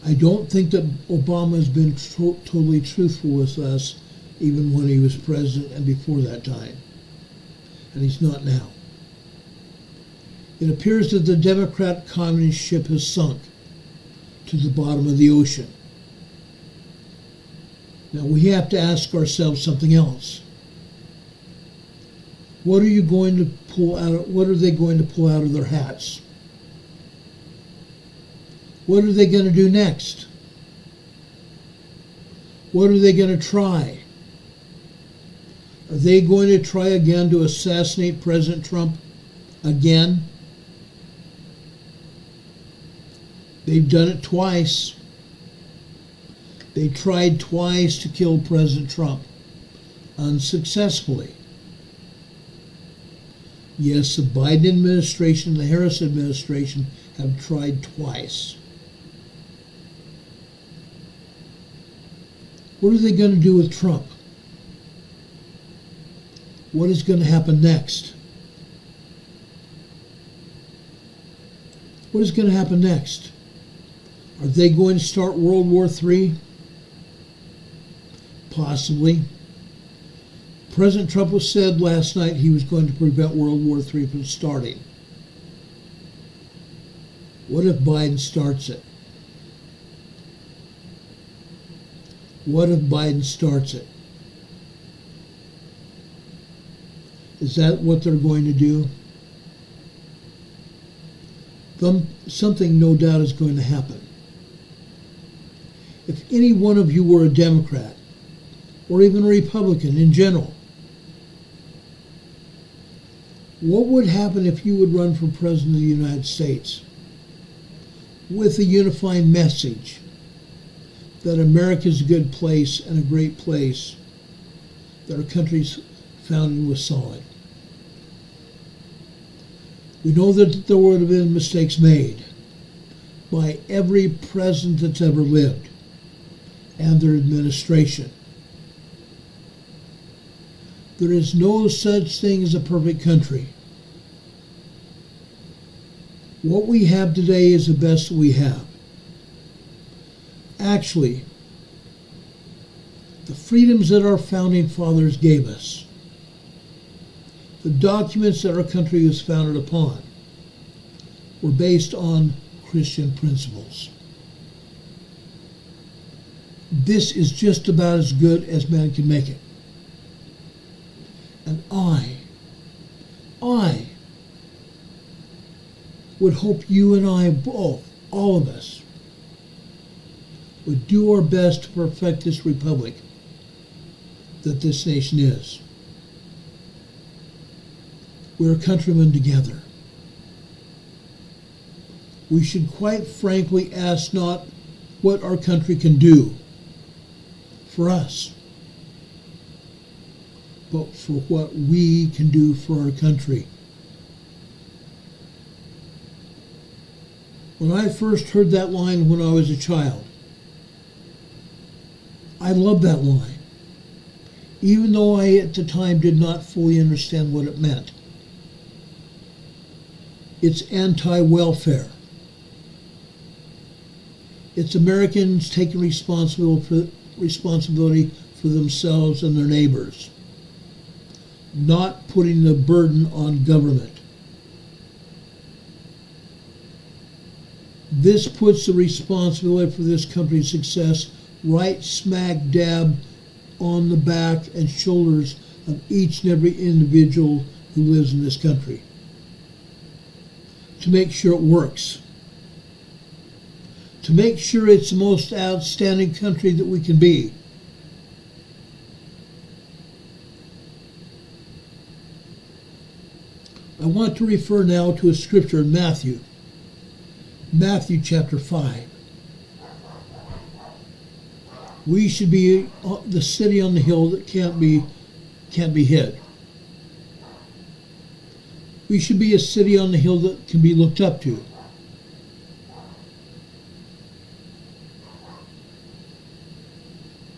I don't think that Obama has been totally truthful with us, even when he was president and before that time. And he's not now. It appears that the Democrat communist ship has sunk to the bottom of the ocean. Now we have to ask ourselves something else. What are they going to pull out of their hats? What are they going to do next? What are they going to try? Are they going to try again to assassinate President Trump again? They've done it twice. They tried twice to kill President Trump, unsuccessfully. Yes, the Biden administration and the Harris administration have tried twice. What are they going to do with Trump? What is going to happen next? What is going to happen next? Are they going to start World War III? Possibly. President Trump was said last night he was going to prevent World War III from starting. What if Biden starts it? What if Biden starts it? Is that what they're going to do? Something no doubt is going to happen. If any one of you were a Democrat, or even a Republican in general, what would happen if you would run for President of the United States with a unifying message that America's a good place and a great place, that our country's founding was solid? We know that there would have been mistakes made by every president that's ever lived and their administration. There is no such thing as a perfect country. What we have today is the best we have. Actually, the freedoms that our founding fathers gave us, the documents that our country was founded upon, were based on Christian principles. This is just about as good as man can make it. And I would hope you and I both, all of us, would do our best to perfect this republic that this nation is. We're countrymen together. We should quite frankly ask not what our country can do for us, but for what we can do for our country. When I first heard that line when I was a child, I loved that line, even though I at the time did not fully understand what it meant. It's anti-welfare. It's Americans taking responsibility for themselves and their neighbors, not putting the burden on government. This puts the responsibility for this country's success right smack dab on the back and shoulders of each and every individual who lives in this country, to make sure it works, to make sure it's the most outstanding country that we can be. I want to refer now to a scripture in Matthew chapter 5. We should be the city on the hill that can't be hid. We should be a city on the hill that can be looked up to.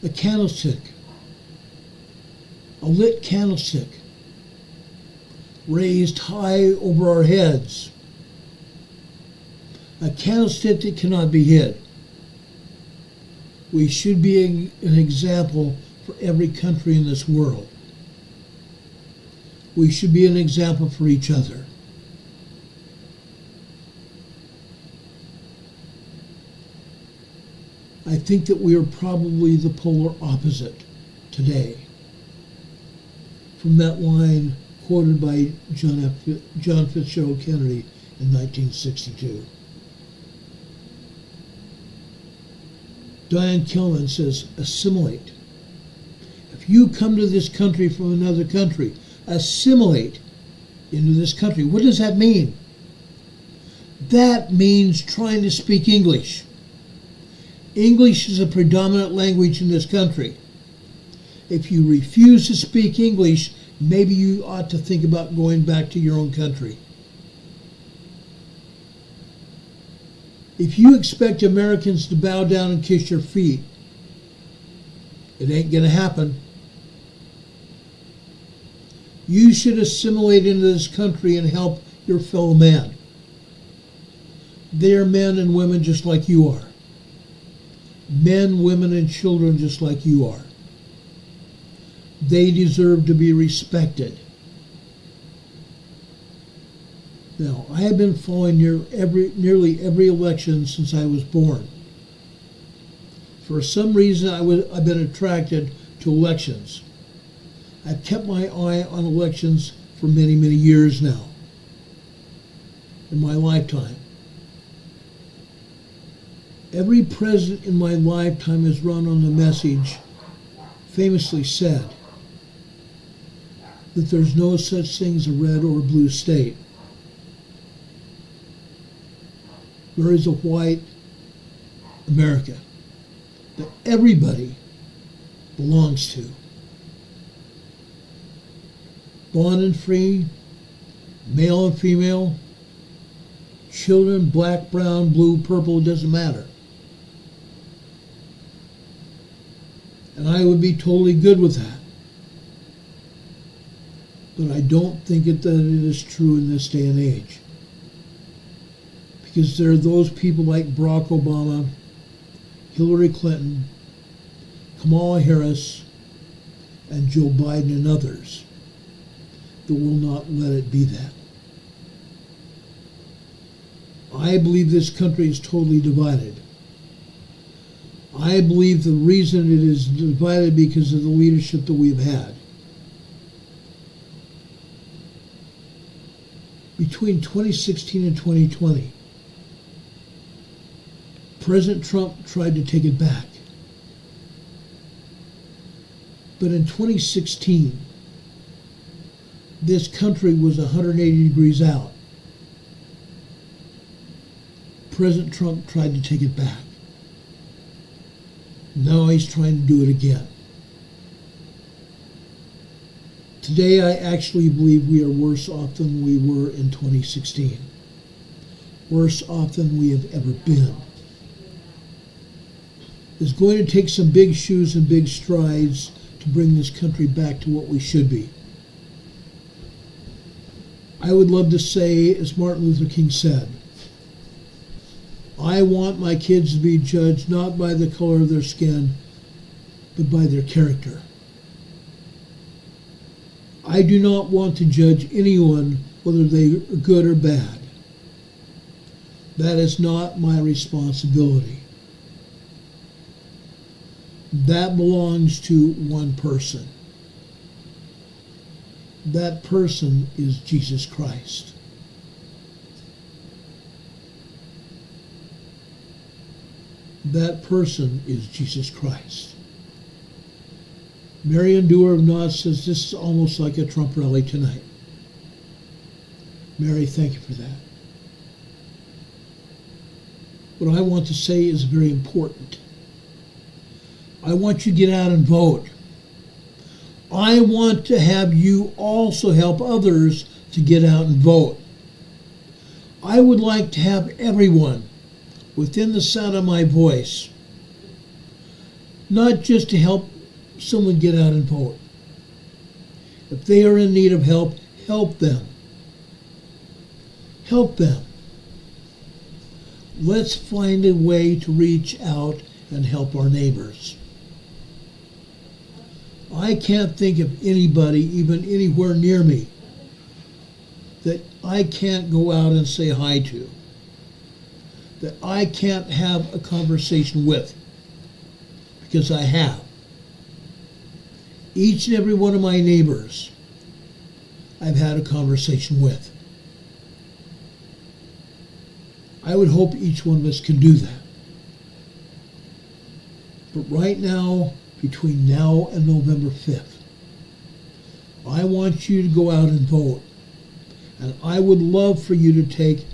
A candlestick, a lit candlestick, raised high over our heads. A candlestick that cannot be hid. We should be an example for every country in this world. We should be an example for each other. I think that we are probably the polar opposite today from that line quoted by John Fitzgerald Kennedy in 1962. Diane Kellman says, assimilate. If you come to this country from another country, assimilate into this country. What does that mean? That means trying to speak English. English is a predominant language in this country. If you refuse to speak English, maybe you ought to think about going back to your own country. If you expect Americans to bow down and kiss your feet, it ain't going to happen. You should assimilate into this country and help your fellow man. They are men and women just like you are. Men, women, and children just like you are. They deserve to be respected. Now, I have been following nearly every election since I was born. For some reason, I've been attracted to elections. I've kept my eye on elections for many, many years now, in my lifetime. Every president in my lifetime has run on the message, famously said, that there's no such thing as a red or blue state. There is a white America that everybody belongs to. Bond and free, male and female, children, black, brown, blue, purple, it doesn't matter. And I would be totally good with that. But I don't think that it is true in this day and age. Because there are those people like Barack Obama, Hillary Clinton, Kamala Harris, and Joe Biden and others that will not let it be that. I believe this country is totally divided. I believe the reason it is divided because of the leadership that we've had. Between 2016 and 2020, President Trump tried to take it back. But in 2016, this country was 180 degrees out. President Trump tried to take it back. Now he's trying to do it again. Today, I actually believe we are worse off than we were in 2016. Worse off than we have ever been. It's going to take some big shoes and big strides to bring this country back to what we should be. I would love to say, as Martin Luther King said, I want my kids to be judged not by the color of their skin, but by their character. I do not want to judge anyone whether they are good or bad. That is not my responsibility. That belongs to one person. That person is Jesus Christ. That person is Jesus Christ. Marion Dewar of Knox says this is almost like a Trump rally tonight. Mary, thank you for that. What I want to say is very important. I want you to get out and vote. I want to have you also help others to get out and vote. I would like to have everyone within the sound of my voice, not just to help someone get out and vote. If they are in need of help, help them. Help them. Let's find a way to reach out and help our neighbors. I can't think of anybody, even anywhere near me, that I can't go out and say hi to, that I can't have a conversation with, because I have. Each and every one of my neighbors, I've had a conversation with. I would hope each one of us can do that. But right now, between now and November 5th, I want you to go out and vote. And I would love for you to take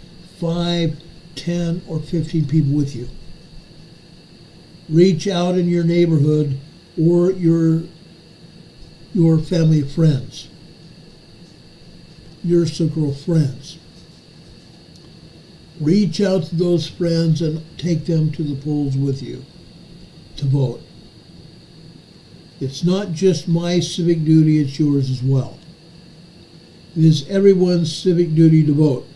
5, 10, or 15 people with you. Reach out in your neighborhood or your family of friends, your circle of friends. Reach out to those friends and take them to the polls with you to vote. It's not just my civic duty, it's yours as well. It is everyone's civic duty to vote.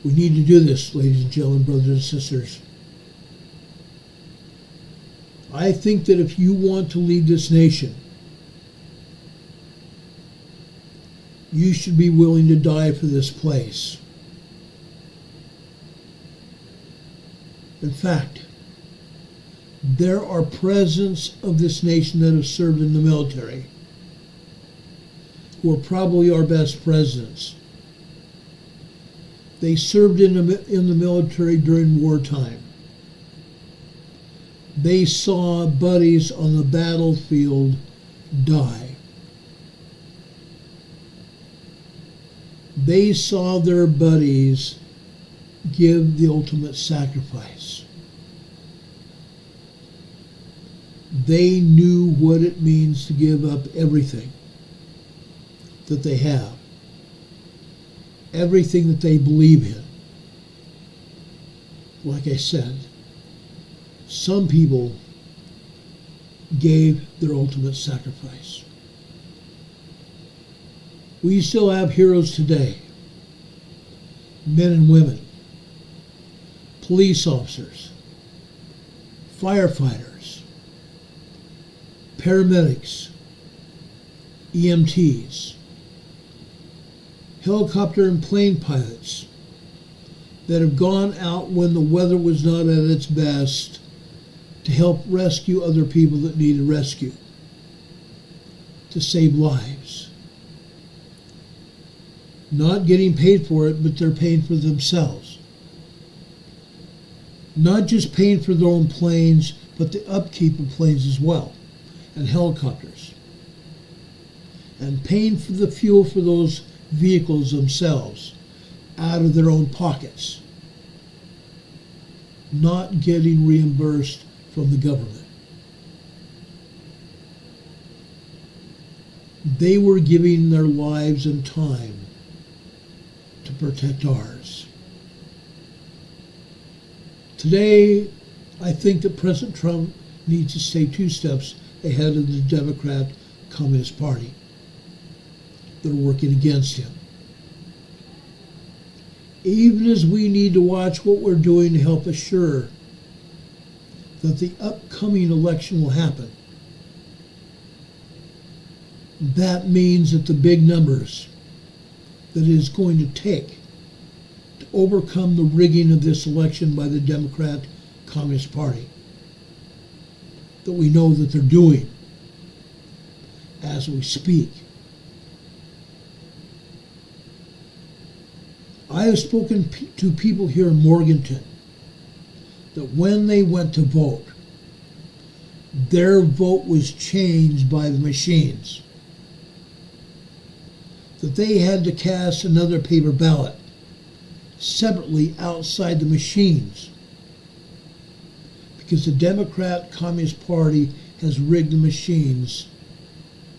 We need to do this, ladies and gentlemen, brothers and sisters. I think that if you want to lead this nation, you should be willing to die for this place. In fact, there are presidents of this nation that have served in the military who are probably our best presidents. They served in the military during wartime. They saw buddies on the battlefield die. They saw their buddies give the ultimate sacrifice. They knew what it means to give up everything that they have, everything that they believe in. Like I said, some people gave their ultimate sacrifice. We still have heroes today, men and women, police officers, firefighters, paramedics, EMTs, helicopter and plane pilots that have gone out when the weather was not at its best to help rescue other people that needed rescue, to save lives. Not getting paid for it, but they're paying for themselves. Not just paying for their own planes, but the upkeep of planes as well, and helicopters. And paying for the fuel for those vehicles themselves out of their own pockets. Not getting reimbursed from the government. They were giving their lives and time to protect ours. Today, I think that President Trump needs to stay 2 steps ahead of the Democrat Communist Party that are working against him. Even as we need to watch what we're doing to help assure that the upcoming election will happen. That means that the big numbers that it is going to take to overcome the rigging of this election by the Democrat Communist Party, that we know that they're doing as we speak. I have spoken to people here in Morganton that when they went to vote, their vote was changed by the machines. That they had to cast another paper ballot separately outside the machines because the Democrat Communist Party has rigged the machines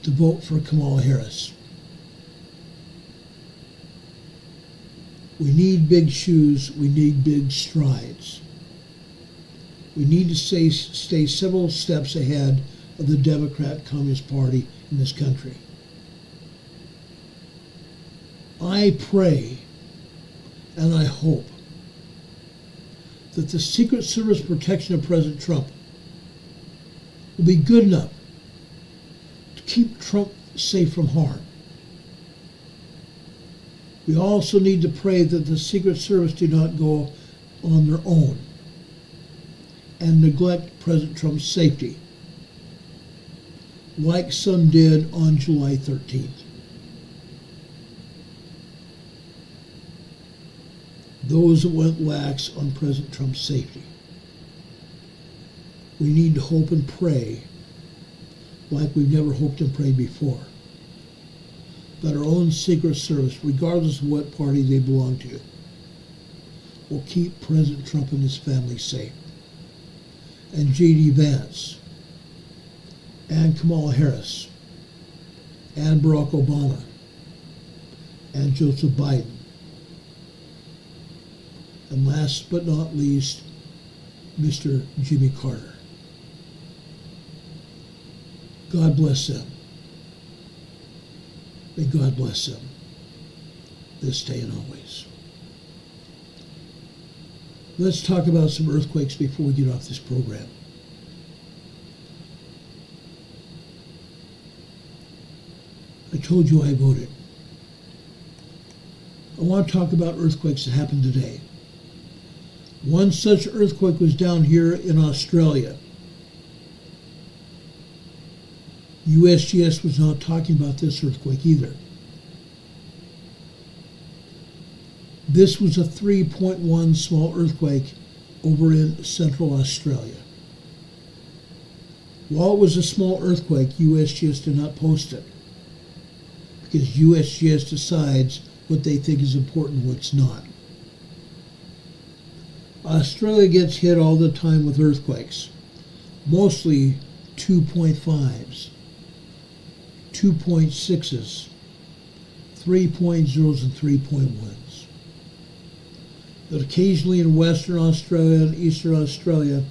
to vote for Kamala Harris. We need big shoes, we need big strides. We need to stay several steps ahead of the Democrat Communist Party in this country. I pray and I hope that the Secret Service protection of President Trump will be good enough to keep Trump safe from harm. We also need to pray that the Secret Service do not go on their own and neglect President Trump's safety, like some did on July 13th. Those that went lax on President Trump's safety. We need to hope and pray like we've never hoped and prayed before, that our own Secret Service, regardless of what party they belong to, will keep President Trump and his family safe. And J.D. Vance, and Kamala Harris, and Barack Obama, and Joseph Biden. And last but not least, Mr. Jimmy Carter. God bless them. May God bless them this day and always. Let's talk about some earthquakes before we get off this program. I told you I voted. I want to talk about earthquakes that happened today. One such earthquake was down here in Australia. USGS was not talking about this earthquake either. This was a 3.1 small earthquake over in Central Australia. While it was a small earthquake, USGS did not post it, because USGS decides what they think is important and what's not. Australia gets hit all the time with earthquakes, mostly 2.5s, 2.6s, 3.0s, and 3.1s. But occasionally in Western Australia and Eastern Australia,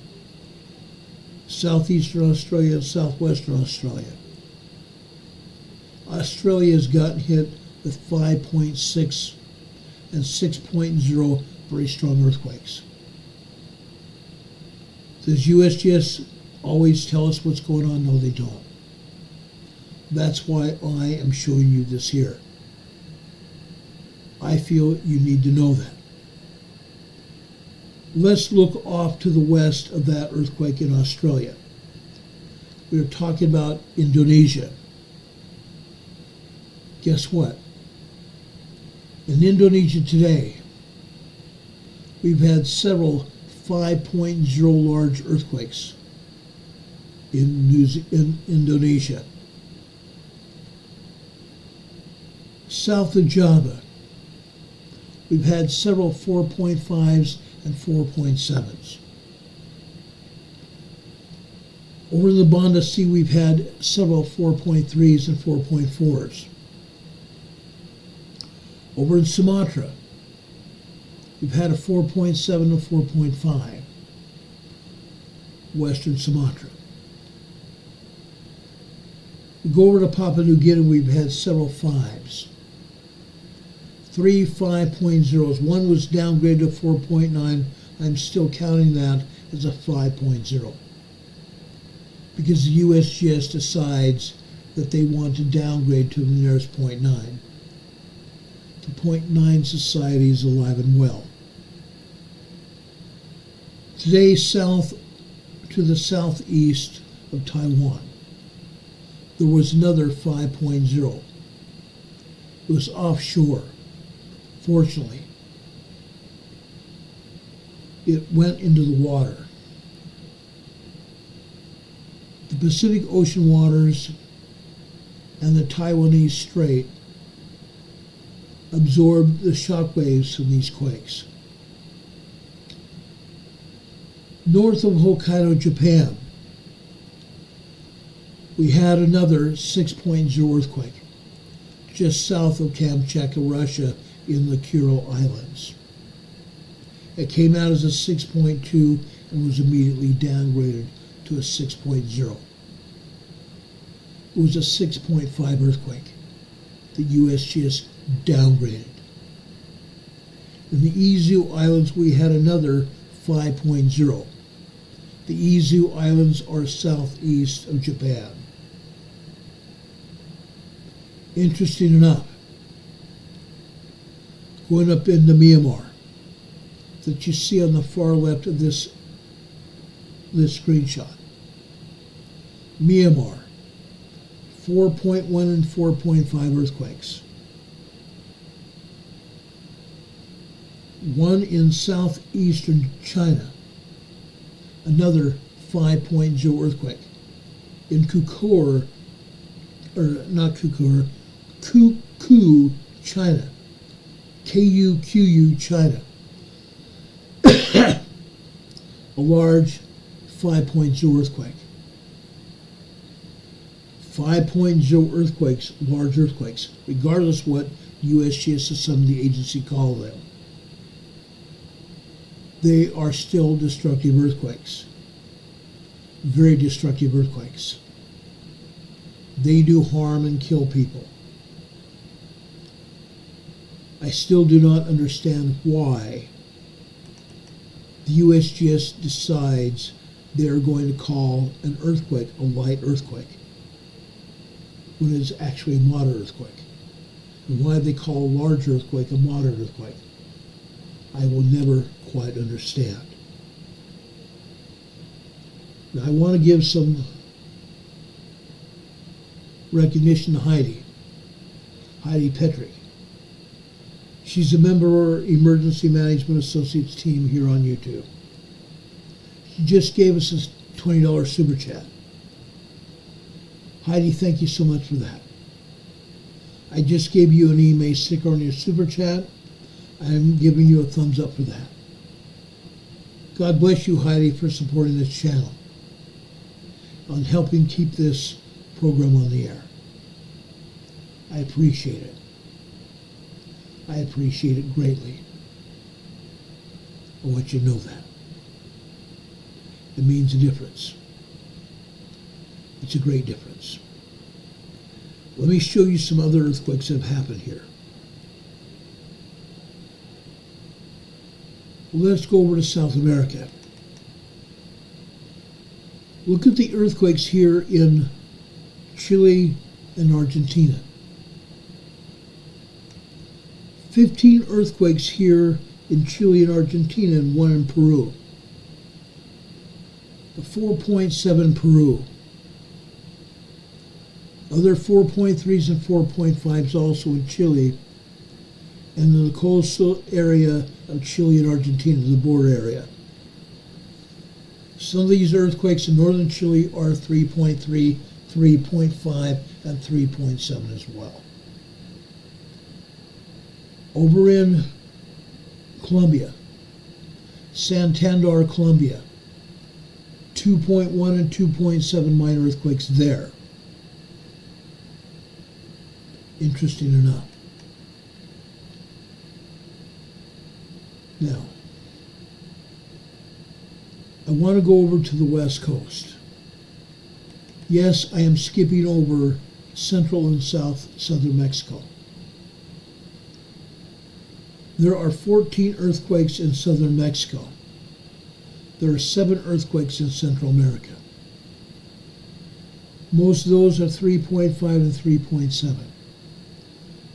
Southeastern Australia and Southwestern Australia, Australia has gotten hit with 5.6 and 6.0 very strong earthquakes. Does USGS always tell us what's going on? No, they don't. That's why I am showing you this here. I feel you need to know that. Let's look off to the west of that earthquake in Australia. We are talking about Indonesia. Guess what? In Indonesia today, we've had several 5.0 large earthquakes in Indonesia. South of Java, we've had several 4.5s and 4.7s. Over in the Banda Sea, we've had several 4.3s and 4.4s. Over in Sumatra, we've had a 4.7 and a 4.5. Western Sumatra. We go over to Papua New Guinea, we've had several 5s. 3 5.0s. One was downgraded to 4.9. I'm still counting that as a 5.0. Because the USGS decides that they want to downgrade to the nearest 0.9. The 0.9 society is alive and well. Today, south to the southeast of Taiwan, there was another 5.0. It was offshore. Fortunately, it went into the water. The Pacific Ocean waters and the Taiwanese Strait absorbed the shock waves from these quakes. North of Hokkaido, Japan, we had another 6.0 earthquake just south of Kamchatka, Russia, in the Kuril Islands. It came out as a 6.2 and was immediately downgraded to a 6.0. It was a 6.5 earthquake. The USGS downgraded. In the Izu Islands, we had another 5.0. The Izu Islands are southeast of Japan. Interesting enough, going up into Myanmar, that you see on the far left of this screenshot. Myanmar, 4.1 and 4.5 earthquakes. One in southeastern China, another 5.0 earthquake. In Kukur, or not Kukur, Ku, China. Kuqu, China. A large 5.0 earthquake. 5.0 earthquakes, large earthquakes, regardless what USGS or some of the agency call them. They are still destructive earthquakes. Very destructive earthquakes. They do harm and kill people. I still do not understand why the USGS decides they're going to call an earthquake a light earthquake when it's actually a moderate earthquake, and why they call a large earthquake a moderate earthquake. I will never quite understand. Now, I want to give some recognition to Heidi Petrick. She's a member of our Emergency Management Associates team here on YouTube. She just gave us a $20 super chat. Heidi, thank you so much for that. I just gave you an email sticker on your super chat. I'm giving you a thumbs up for that. God bless you, Heidi, for supporting this channel, on helping keep this program on the air. I appreciate it. I appreciate it greatly. I want you to know that. It means a difference. It's a great difference. Let me show you some other earthquakes that have happened here. Let's go over to South America. Look at the earthquakes here in Chile and Argentina. 15 earthquakes here in Chile and Argentina, and one in Peru. A 4.7 Peru. Other 4.3s and 4.5s also in Chile, and in the coastal area of Chile and Argentina, the border area. Some of these earthquakes in northern Chile are 3.3, 3.5, and 3.7 as well. Over in Colombia, Santander, Colombia, 2.1 and 2.7 minor earthquakes there. Interesting enough. Now, I want to go over to the West Coast. Yes, I am skipping over central and southern Mexico. There are 14 earthquakes in southern Mexico. There are 7 earthquakes in Central America. Most of those are 3.5 and 3.7.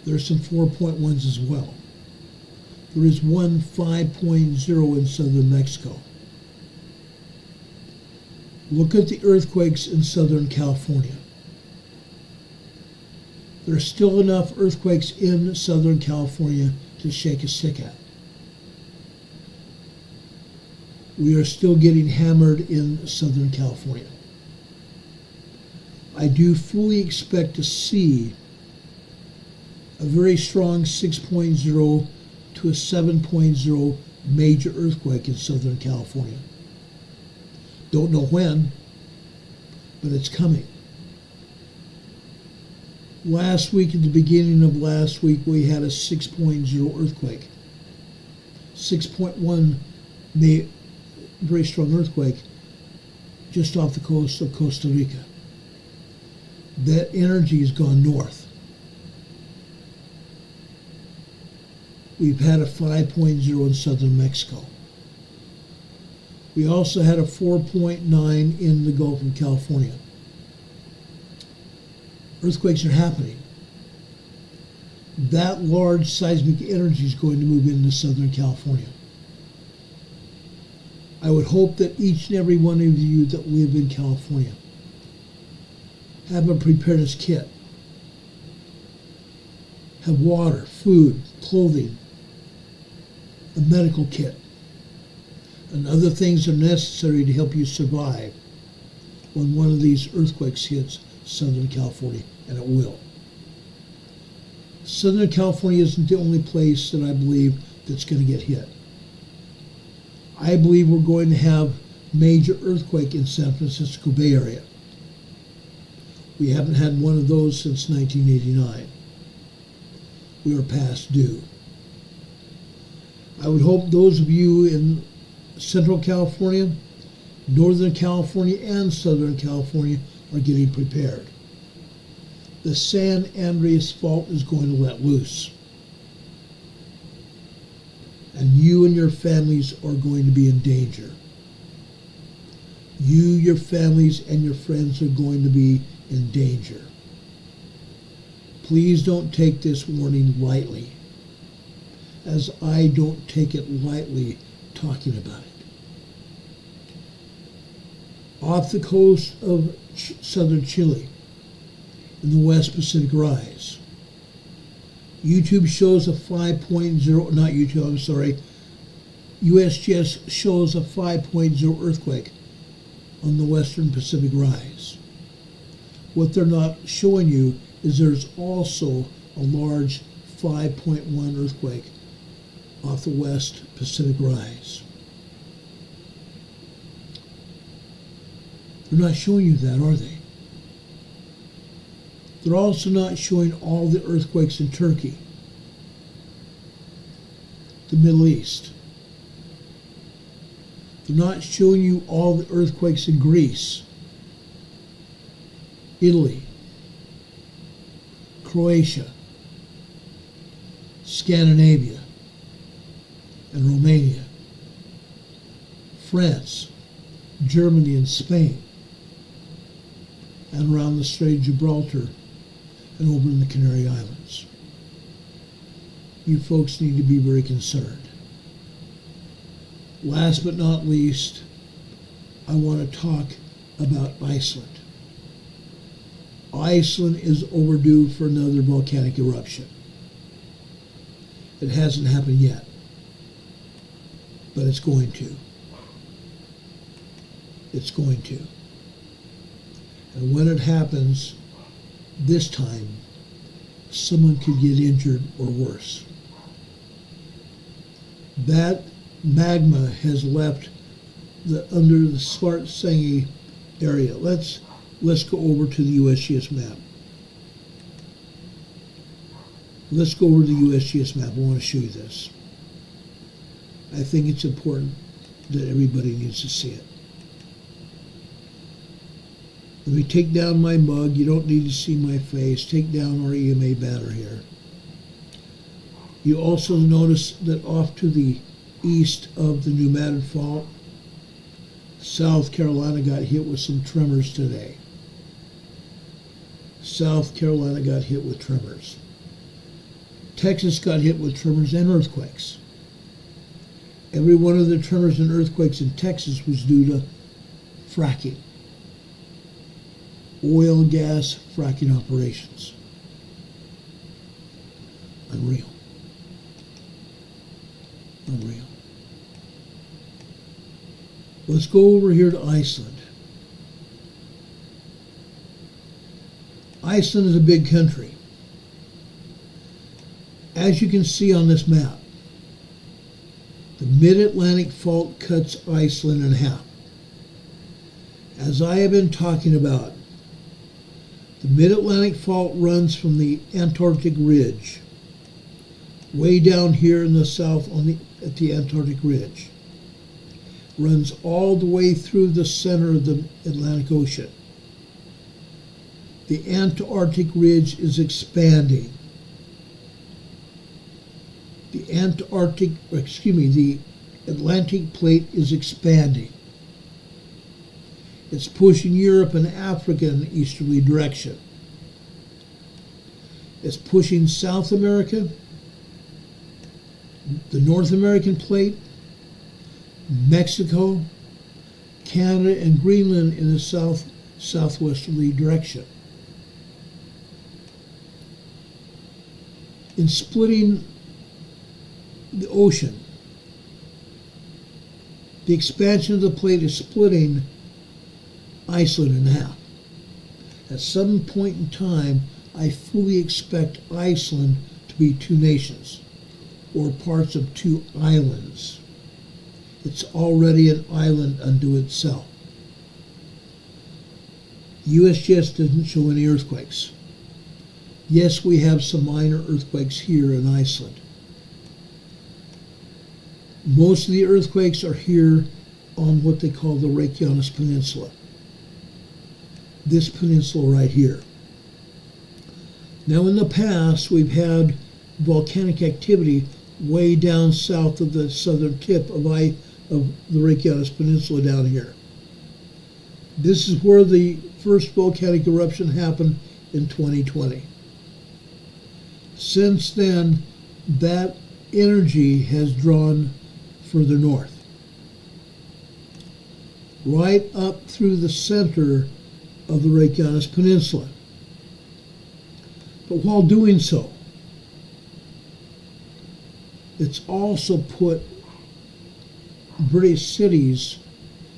There are some 4.1s as well. There is one 5.0 in southern Mexico. Look at the earthquakes in Southern California. There are still enough earthquakes in Southern California to shake a stick at. We are still getting hammered in Southern California. I do fully expect to see a very strong 6.0 to a 7.0 major earthquake in Southern California. Don't know when, but it's coming. Last week, at the beginning of last week, we had a 6.0 earthquake. 6.1, very strong earthquake just off the coast of Costa Rica. That energy has gone north. We've had a 5.0 in southern Mexico. We also had a 4.9 in the Gulf of California. Earthquakes are happening. That large seismic energy is going to move into Southern California. I would hope that each and every one of you that live in California have a preparedness kit. Have water, food, clothing, a medical kit, and other things are necessary to help you survive when one of these earthquakes hits Southern California, and it will. Southern California isn't the only place that I believe that's going to get hit. I believe we're going to have major earthquake in San Francisco Bay Area. We haven't had one of those since 1989. We are past due. I would hope those of you in Central California, Northern California, and Southern California are getting prepared. The San Andreas Fault is going to let loose. And you and your families are going to be in danger. You, your families, and your friends are going to be in danger. Please don't take this warning lightly, as I don't take it lightly talking about it. Off the coast of southern Chile, in the West Pacific Rise, YouTube shows a 5.0, not YouTube, I'm sorry, USGS shows a 5.0 earthquake on the Western Pacific Rise. What they're not showing you is there's also a large 5.1 earthquake off the West Pacific Rise. They're not showing you that, are they? They're also not showing all the earthquakes in Turkey, the Middle East. They're not showing you all the earthquakes in Greece, Italy, Croatia, Scandinavia, and Romania, France, Germany, and Spain, and around the Strait of Gibraltar and over in the Canary Islands. You folks need to be very concerned. Last but not least, I want to talk about Iceland. Iceland is overdue for another volcanic eruption. It hasn't happened yet, but it's going to. It's going to. And when it happens, this time, someone could get injured or worse. That magma has left under the Svartsengi area. Let's go over to the USGS map. Let's go over to the USGS map. I want to show you this. I think it's important that everybody needs to see it. Let me take down my mug. You don't need to see my face. Take down our EMA banner here. You also notice that off to the east of the New Madden Fault, South Carolina got hit with some tremors today. South Carolina got hit with tremors. Texas got hit with tremors and earthquakes. Every one of the tremors and earthquakes in Texas was due to fracking. Oil and gas fracking operations. Unreal. Unreal. Let's go over here to Iceland. Iceland is a big country. As you can see on this map, the Mid-Atlantic Fault cuts Iceland in half. As I have been talking about, the Mid-Atlantic Fault runs from the Antarctic Ridge, way down here in the south at the Antarctic Ridge, runs all the way through the center of the Atlantic Ocean. The Antarctic Ridge is expanding. The Atlantic Plate is expanding. It's pushing Europe and Africa in an easterly direction. It's pushing South America, the North American Plate, Mexico, Canada, and Greenland in a southwesterly direction. In splitting the ocean, the expansion of the plate is splitting Iceland in half. At some point in time, I fully expect Iceland to be two nations or parts of two islands. It's already an island unto itself. USGS doesn't show any earthquakes. Yes, we have some minor earthquakes here in Iceland. Most of the earthquakes are here on what they call the Reykjanes Peninsula. This peninsula right here. Now in the past, we've had volcanic activity way down south of the southern tip of the Reykjanes Peninsula down here. This is where the first volcanic eruption happened in 2020. Since then, that energy has drawn further north, right up through the center of the Reykjanes Peninsula. But while doing so, it's also put British cities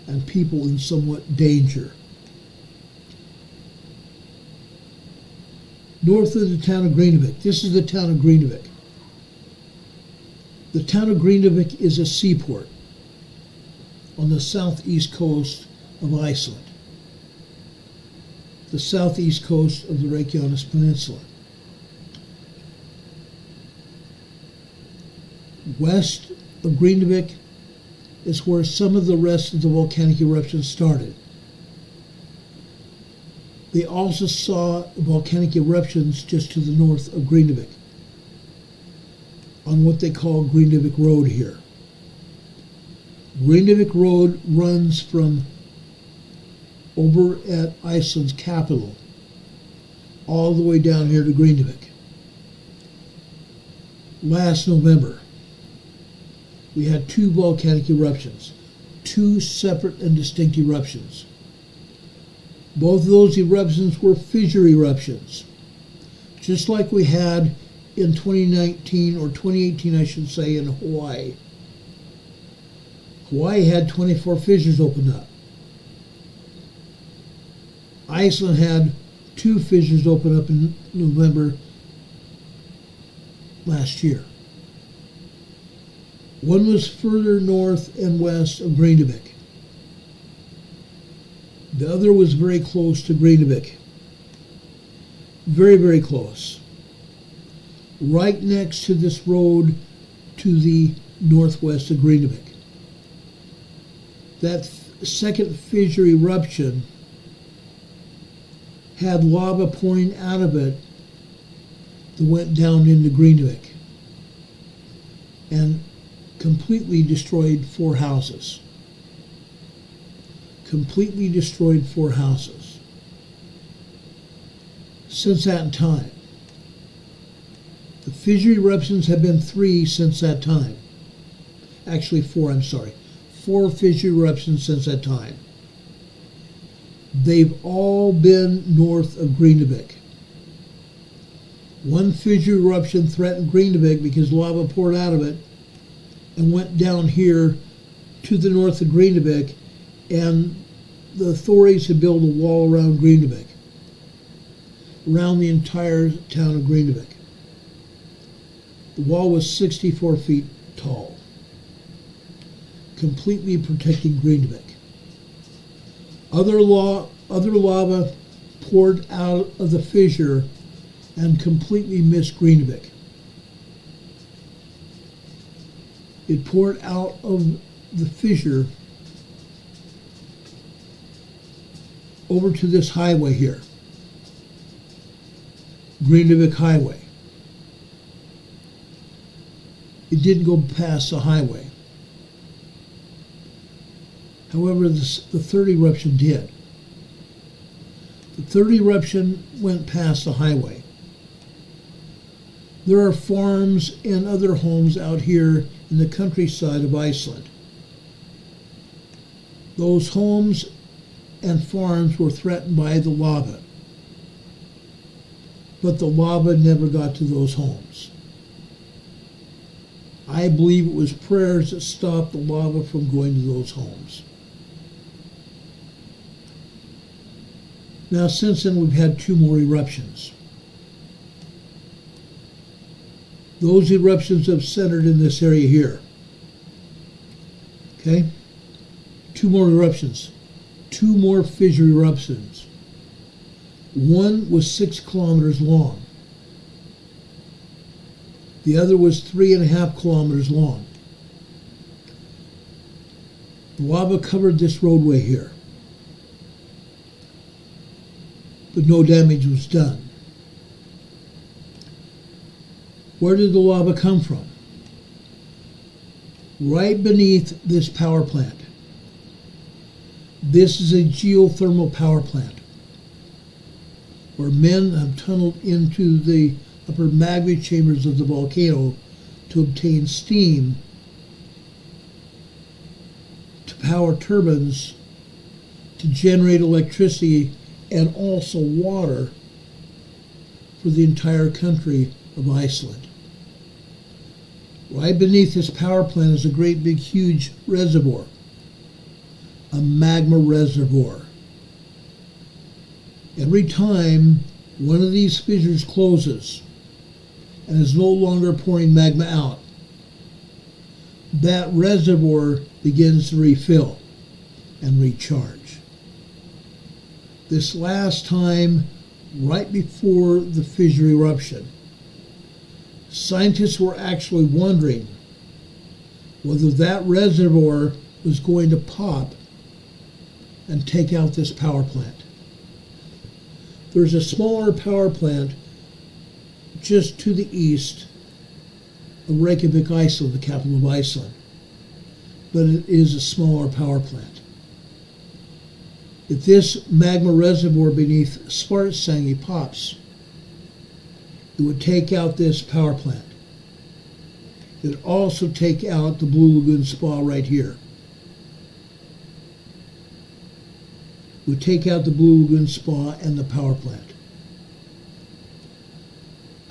and people in somewhat danger. North of the town of Greenavik, this is the town of Greenavik. The town of Greenavik is a seaport on the southeast coast of Iceland, the southeast coast of the Reykjanes Peninsula. West of Greenavik is where some of the rest of the volcanic eruptions started. They also saw volcanic eruptions just to the north of Greenavik, on what they call Greenavik Road here. Greenavik Road runs from over at Iceland's capital all the way down here to Greenavik. Last November, we had two volcanic eruptions, two separate and distinct eruptions. Both of those eruptions were fissure eruptions, just like we had in 2019, or 2018 I should say, in Hawaii. Hawaii had 24 fissures open up. Iceland had 2 fissures open up in November last year. One was further north and west of Greenavik. The other was very close to Greenavik. Very, very close. Right next to this road to the northwest of Greenavik. That second fissure eruption had lava pouring out of it that went down into Greenavik and completely destroyed 4 houses. Completely destroyed 4 houses. Since that time, the fissure eruptions have been 3 since that time. Actually 4, I'm sorry. 4 fissure eruptions since that time. They've all been north of Greenavik. One fissure eruption threatened Greenavik because lava poured out of it and went down here to the north of Greenavik, and the authorities had built a wall around Greenavik, around the entire town of Greenavik. The wall was 64 feet tall, completely protecting Greenavik. Other lava poured out of the fissure and completely missed Greenavik. It poured out of the fissure over to this highway here, Greenavik Highway. It didn't go past the highway. However, the third eruption did. The third eruption went past the highway. There are farms and other homes out here in the countryside of Iceland. Those homes and farms were threatened by the lava, but the lava never got to those homes. I believe it was prayers that stopped the lava from going to those homes. Now, since then, we've had 2 more eruptions. Those eruptions have centered in this area here. Okay? 2 more eruptions. 2 more fissure eruptions. One was 6 kilometers long. The other was 3.5 kilometers long. The lava covered this roadway here, but no damage was done. Where did the lava come from? Right beneath this power plant. This is a geothermal power plant where men have tunneled into the upper magma chambers of the volcano to obtain steam to power turbines to generate electricity and also water for the entire country of Iceland. Right beneath this power plant is a great big huge reservoir, a magma reservoir. Every time one of these fissures closes and is no longer pouring magma out, that reservoir begins to refill and recharge. This last time, right before the fissure eruption, scientists were actually wondering whether that reservoir was going to pop and take out this power plant. There's a smaller power plant just to the east of Reykjavik, Iceland, the capital of Iceland, but it is a smaller power plant. If this magma reservoir beneath Svartsengi pops, it would take out this power plant. It would also take out the Blue Lagoon Spa right here. It would take out the Blue Lagoon Spa and the power plant.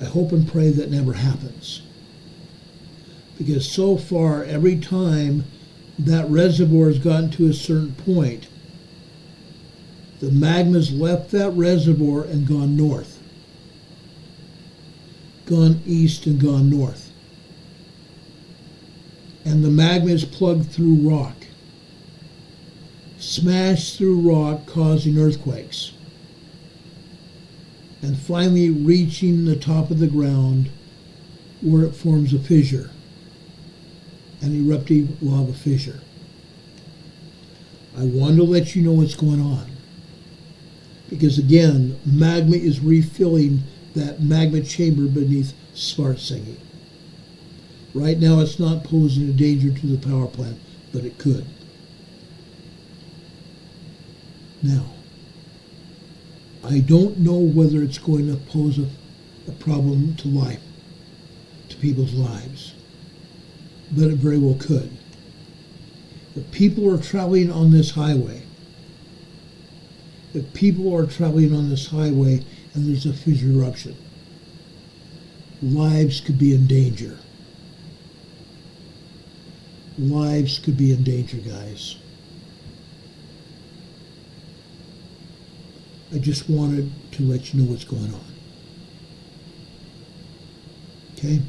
I hope and pray that never happens. Because so far, every time that reservoir has gotten to a certain point, the magma's left that reservoir and gone north. Gone east and gone north. And the magma is plugged through rock. Smashed through rock, causing earthquakes. And finally reaching the top of the ground where it forms a fissure. An eruptive lava fissure. I wanted to let you know what's going on. Because again, magma is refilling that magma chamber beneath Svartsengi. Right now it's not posing a danger to the power plant, but it could. Now, I don't know whether it's going to pose a problem to life, to people's lives, but it very well could. If people are traveling on this highway, and there's a fissure eruption, lives could be in danger. Lives could be in danger, guys. I just wanted to let you know what's going on. Okay?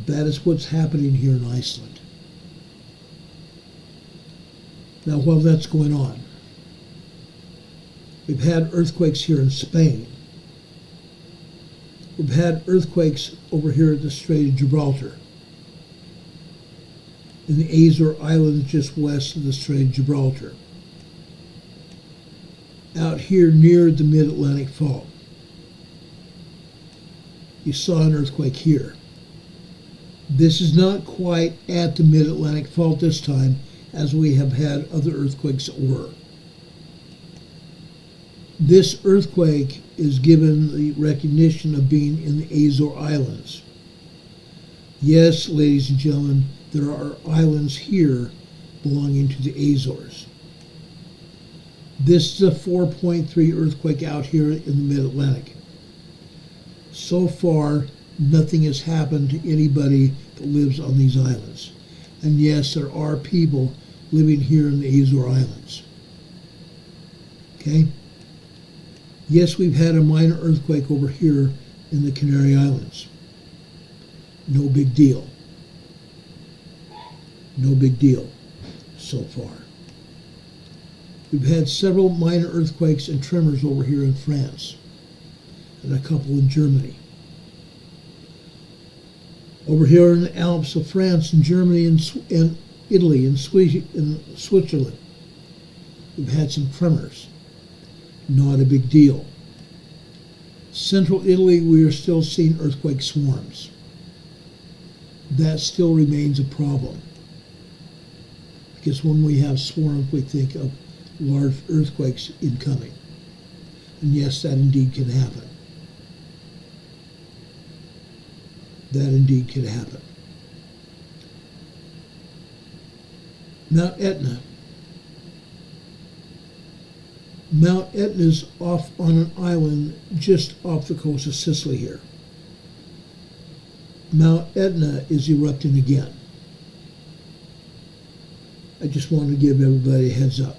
That is what's happening here in Iceland. Now, while that's going on, we've had earthquakes here in Spain. We've had earthquakes over here at the Strait of Gibraltar, in the Azore Islands just west of the Strait of Gibraltar, out here near the Mid-Atlantic Fault. You saw an earthquake here. This is not quite at the Mid-Atlantic Fault this time, as we have had other earthquakes that were. This earthquake is given the recognition of being in the Azore Islands. Yes, ladies and gentlemen, there are islands here belonging to the Azores. This is a 4.3 earthquake out here in the Mid-Atlantic. So far, nothing has happened to anybody that lives on these islands. And yes, there are people living here in the Azore Islands. Okay? Yes, we've had a minor earthquake over here in the Canary Islands. No big deal. No big deal so far. We've had several minor earthquakes and tremors over here in France, and a couple in Germany. Over here in the Alps of France and Germany and Italy and Switzerland, we've had some tremors. Not a big deal. Central Italy, we are still seeing earthquake swarms. That still remains a problem. Because when we have swarms, we think of large earthquakes incoming. And yes, that indeed can happen. That indeed can happen. Mount Etna. Mount Etna is off on an island just off the coast of Sicily here. Mount Etna is erupting again. I just want to give everybody a heads up.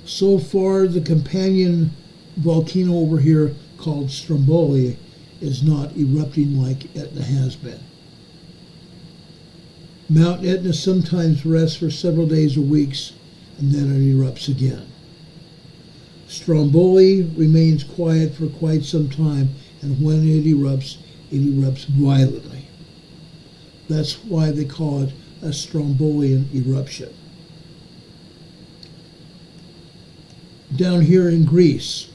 So far, the companion volcano over here called Stromboli is not erupting like Etna has been. Mount Etna sometimes rests for several days or weeks, and then it erupts again. Stromboli remains quiet for quite some time, and when it erupts violently. That's why they call it a Strombolian eruption. Down here in Greece,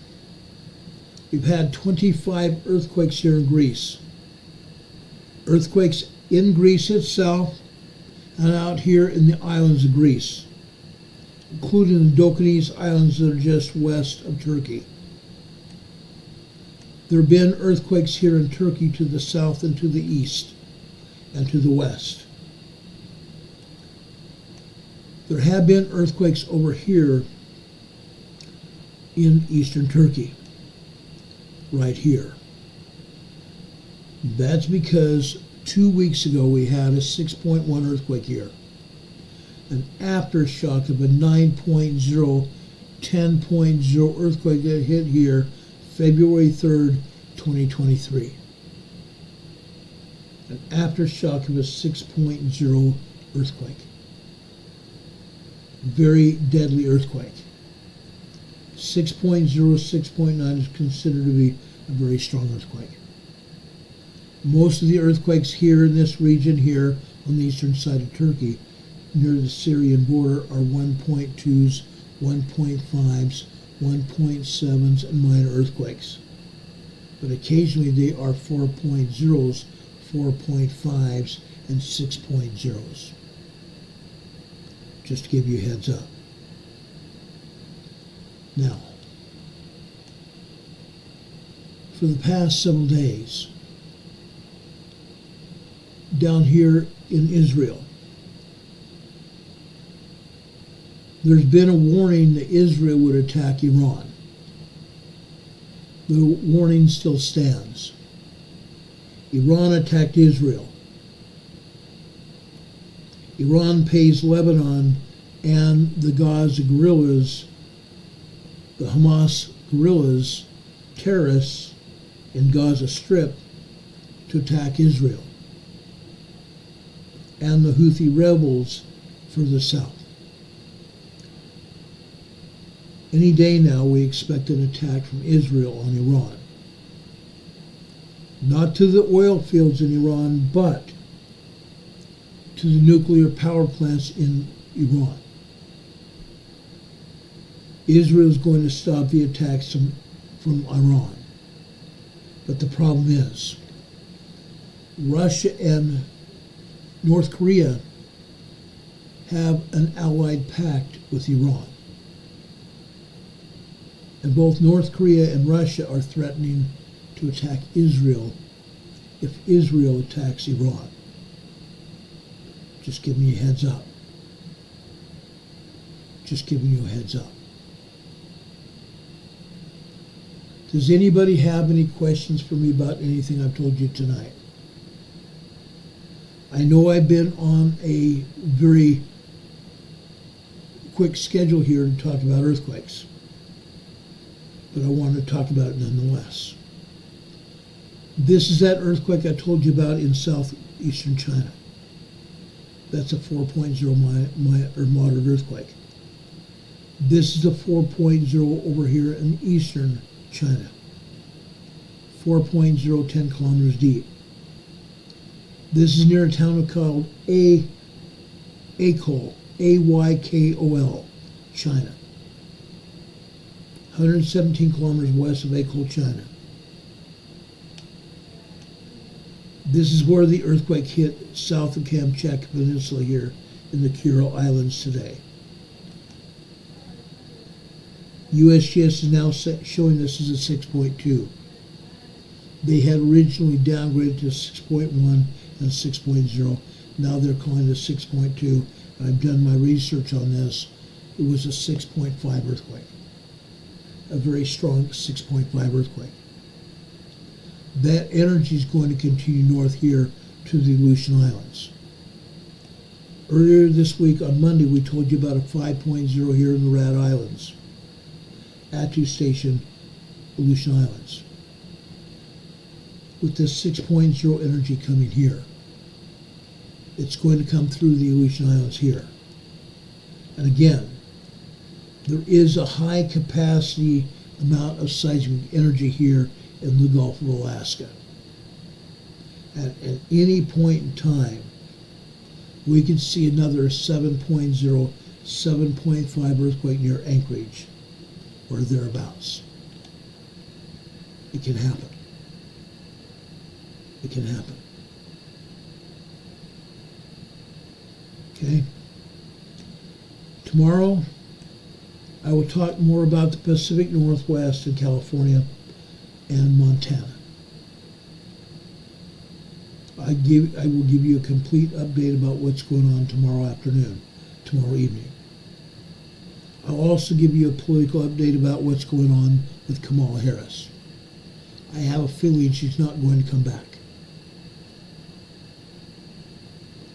we've had 25 earthquakes here in Greece. Earthquakes in Greece itself and out here in the islands of Greece, including the Dokkanese Islands that are just west of Turkey. There have been earthquakes here in Turkey to the south and to the east and to the west. There have been earthquakes over here in eastern Turkey, right here. That's because 2 weeks ago we had a 6.1 earthquake here. An aftershock of a 9.0, 10.0 earthquake that hit here February 3rd, 2023. An aftershock of a 6.0 earthquake. Very deadly earthquake. 6.0, 6.9 is considered to be a very strong earthquake. Most of the earthquakes here in this region here on the eastern side of Turkey near the Syrian border are 1.2s, 1.5s, 1.7s, and minor earthquakes. But occasionally they are 4.0s, 4.5s, and 6.0s. Just to give you a heads up. Now, for the past several days, down here in Israel, there's been a warning that Israel would attack Iran. The warning still stands. Iran attacked Israel. Iran pays Lebanon and the Gaza guerrillas, the Hamas guerrillas, terrorists in Gaza Strip to attack Israel, and the Houthi rebels further south. Any day now we expect an attack from Israel on Iran. Not to the oil fields in Iran, but to the nuclear power plants in Iran. Israel is going to stop the attacks from Iran. But the problem is, Russia and North Korea have an allied pact with Iran. And both North Korea and Russia are threatening to attack Israel if Israel attacks Iran. Just giving you a heads up. Just giving you a heads up. Does anybody have any questions for me about anything I've told you tonight? I know I've been on a very quick schedule here to talk about earthquakes, but I want to talk about it nonetheless. This is that earthquake I told you about in southeastern China. That's a 4.0 moderate earthquake. This is a 4.0 over here in eastern China. 4.0, 10 kilometers deep. This is near a town called Aykol, A-Y-K-O-L, China. 117 kilometers west of Aykol, China. This is where the earthquake hit south of Kamchatka Peninsula here in the Kuril Islands today. USGS is now showing this as a 6.2. They had originally downgraded to 6.1 and 6.0. Now they're calling it 6.2. I've done my research on this. It was a 6.5 earthquake. A very strong 6.5 earthquake. That energy is going to continue north here to the Aleutian Islands. Earlier this week, on Monday, we told you about a 5.0 here in the Rat Islands. Attu Station, Aleutian Islands. With this 6.0 energy coming here, it's going to come through the Aleutian Islands here. And again, there is a high capacity amount of seismic energy here in the Gulf of Alaska. At any point in time, we could see another 7.0, 7.5 earthquake near Anchorage or thereabouts. It can happen. It can happen. Okay? Tomorrow, I will talk more about the Pacific Northwest in California and Montana. I will give you a complete update about what's going on tomorrow evening. I'll also give you a political update about what's going on with Kamala Harris. I have a feeling she's not going to come back.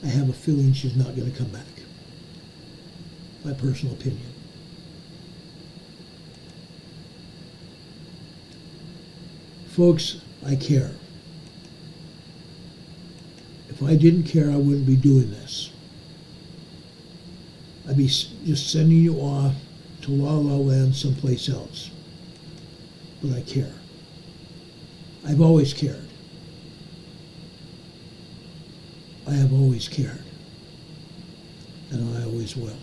I have a feeling she's not going to come back. My personal opinion. Folks, I care. If I didn't care, I wouldn't be doing this. I'd be just sending you off to La La Land someplace else. But I care. I've always cared. I have always cared. And I always will.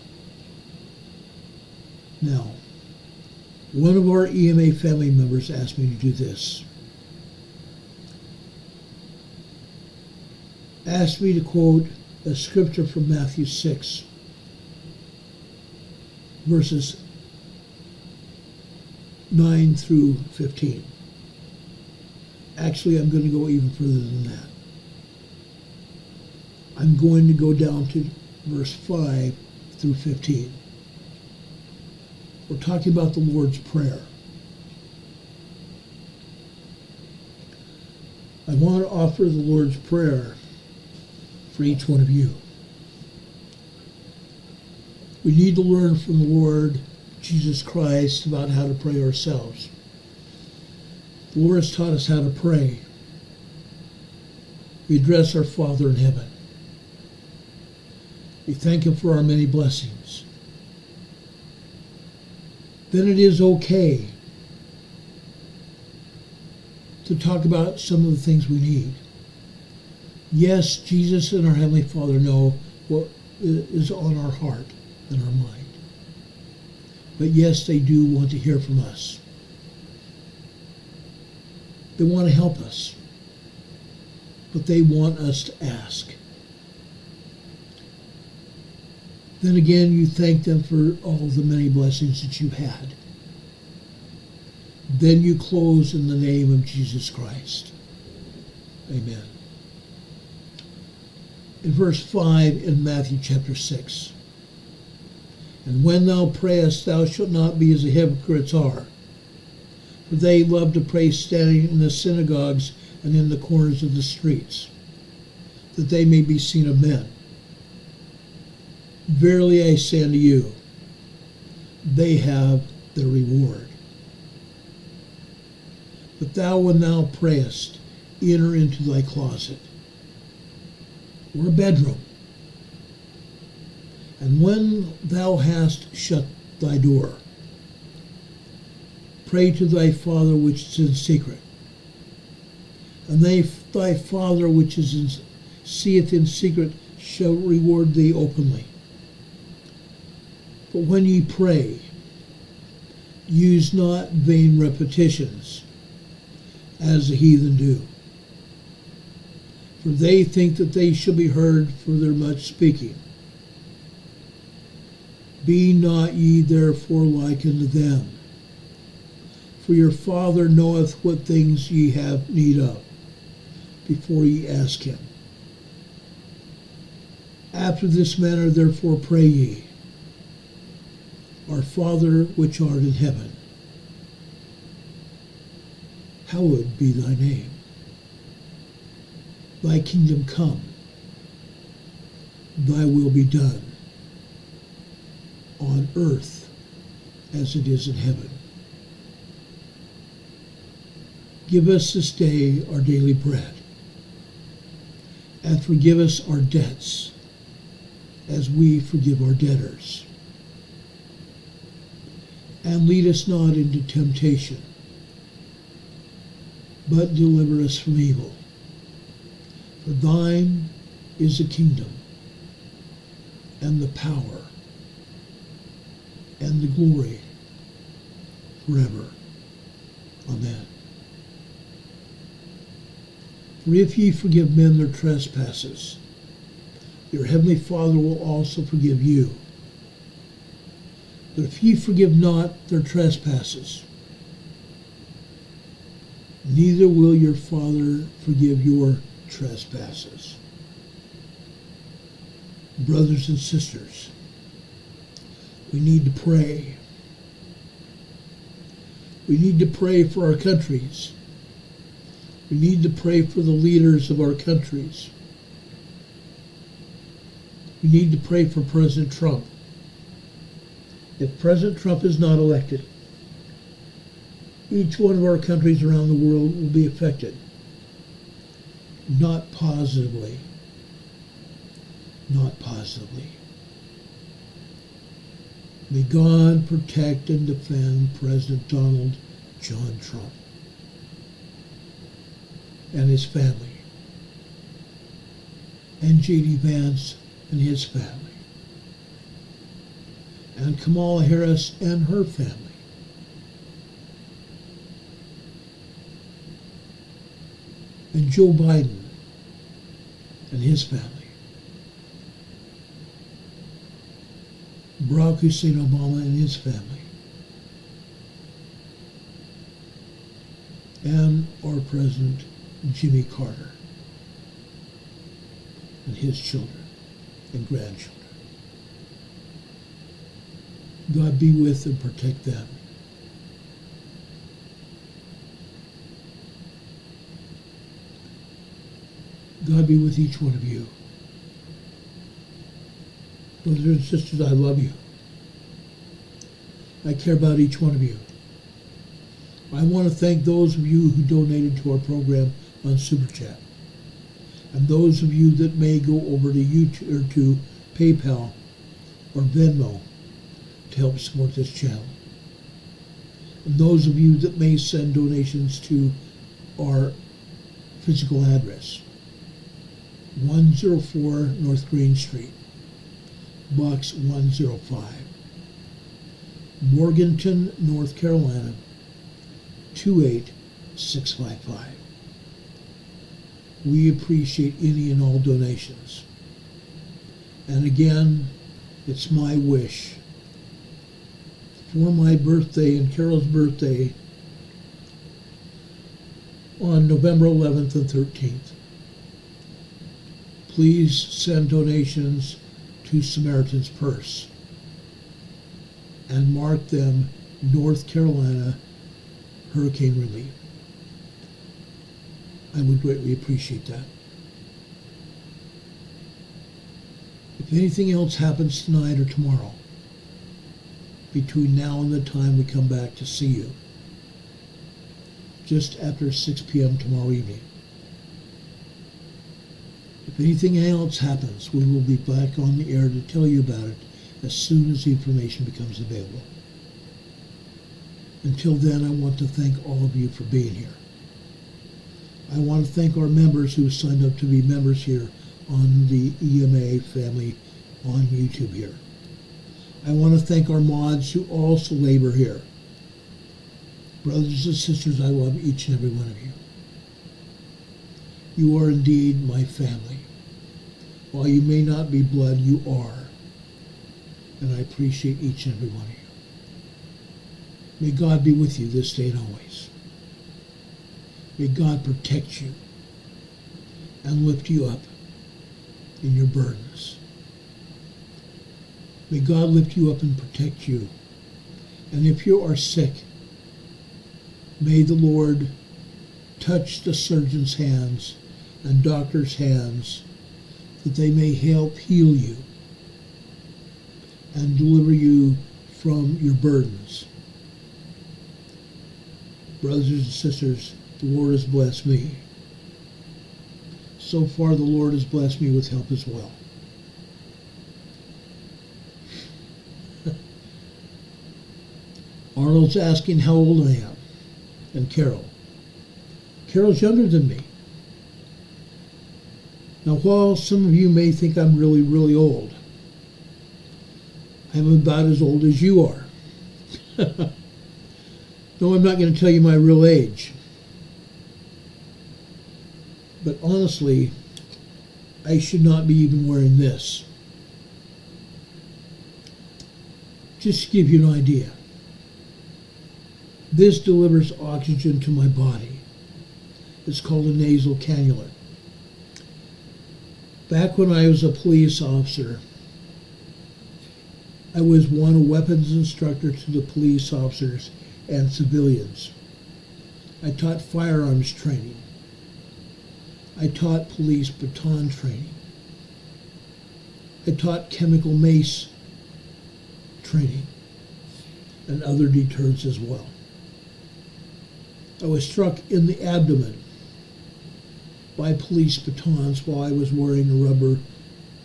Now, one of our EMA family members asked me to do this. Asked me to quote a scripture from Matthew 6, verses 9 through 15. Actually, I'm going to go even further than that. I'm going to go down to verse 5 through 15. We're talking about the Lord's Prayer. I want to offer the Lord's Prayer for each one of you. We need to learn from the Lord Jesus Christ about how to pray ourselves. The Lord has taught us how to pray. We address our Father in heaven. We thank Him for our many blessings. Then it is okay to talk about some of the things we need. Yes, Jesus and our Heavenly Father know what is on our heart and our mind. But yes, they do want to hear from us. They want to help us. But they want us to ask. Then again, you thank them for all the many blessings that you've had. Then you close in the name of Jesus Christ. Amen. In verse 5 in Matthew chapter 6. And when thou prayest, thou shalt not be as the hypocrites are. For they love to pray standing in the synagogues and in the corners of the streets, that they may be seen of men. Verily I say unto you, they have their reward. But thou, when thou prayest, enter into thy closet or a bedroom, and when thou hast shut thy door, pray to thy Father which is in secret, and thy Father which seeth in secret shall reward thee openly. But when ye pray, use not vain repetitions, as the heathen do. For they think that they shall be heard for their much speaking. Be not ye therefore like unto them, for your Father knoweth what things ye have need of, before ye ask him. After this manner therefore pray ye, Our Father which art in heaven, hallowed be thy name. Thy kingdom come, thy will be done, on earth as it is in heaven. Give us this day our daily bread, and forgive us our debts, as we forgive our debtors. And lead us not into temptation, but deliver us from evil. For thine is the kingdom, and the power, and the glory, forever. Amen. For if ye forgive men their trespasses, your heavenly Father will also forgive you. But if ye forgive not their trespasses, neither will your Father forgive your trespasses. Brothers and sisters, we need to pray. We need to pray for our countries. We need to pray for the leaders of our countries. We need to pray for President Trump. If President Trump is not elected, each one of our countries around the world will be affected. Not positively. Not positively. May God protect and defend President Donald John Trump and his family, and J.D. Vance and his family, and Kamala Harris and her family, and Joe Biden and his family, Barack Hussein Obama and his family, and our President Jimmy Carter and his children and grandchildren. God be with and protect them. God be with each one of you. Brothers and sisters, I love you. I care about each one of you. I want to thank those of you who donated to our program on Super Chat, and those of you that may go over to YouTube or to PayPal or Venmo to help support this channel, and those of you that may send donations to our physical address, 104 North Green Street, Box 105, Morganton, North Carolina, 28655. We appreciate any and all donations. And again, it's my wish for my birthday and Carol's birthday on November 11th and 13th. Please send donations to Samaritan's Purse and mark them North Carolina Hurricane Relief. I would greatly appreciate that. If anything else happens tonight or tomorrow, between now and the time we come back to see you, just after 6 p.m. tomorrow evening, If anything else happens, we will be back on the air to tell you about it as soon as the information becomes available. Until then, I want to thank all of you for being here. I want to thank our members who signed up to be members here on the EMA family on YouTube here. I want to thank our mods who also labor here. Brothers and sisters, I love each and every one of you. You are indeed my family. While you may not be blood, you are. And I appreciate each and every one of you. May God be with you this day and always. May God protect you and lift you up in your burdens. May God lift you up and protect you. And if you are sick, may the Lord touch the surgeon's hands and doctor's hands that they may help heal you and deliver you from your burdens. Brothers and sisters, the Lord has blessed me. So far, the Lord has blessed me with help as well. Arnold's asking how old I am, and Carol. Carol's younger than me. Now, while some of you may think I'm really, really old, I'm about as old as you are. No, I'm not going to tell you my real age. But honestly, I should not be even wearing this. Just to give you an idea. This delivers oxygen to my body. It's called a nasal cannula. Back when I was a police officer, I was a weapons instructor to the police officers and civilians. I taught firearms training. I taught police baton training. I taught chemical mace training and other deterrents as well. I was struck in the abdomen by police batons while I was wearing a rubber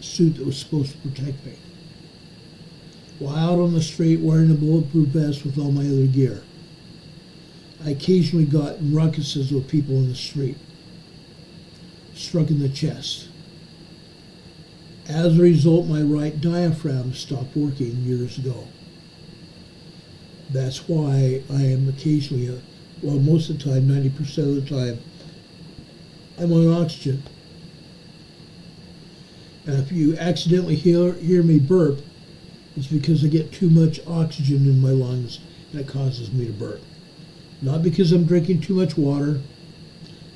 suit that was supposed to protect me, while out on the street wearing a bulletproof vest with all my other gear. I occasionally got in ruckuses with people in the street, struck in the chest. As a result, my right diaphragm stopped working years ago. That's why I am occasionally, most of the time, 90% of the time, I'm on oxygen. And if you accidentally hear me burp, it's because I get too much oxygen in my lungs and it causes me to burp. Not because I'm drinking too much water,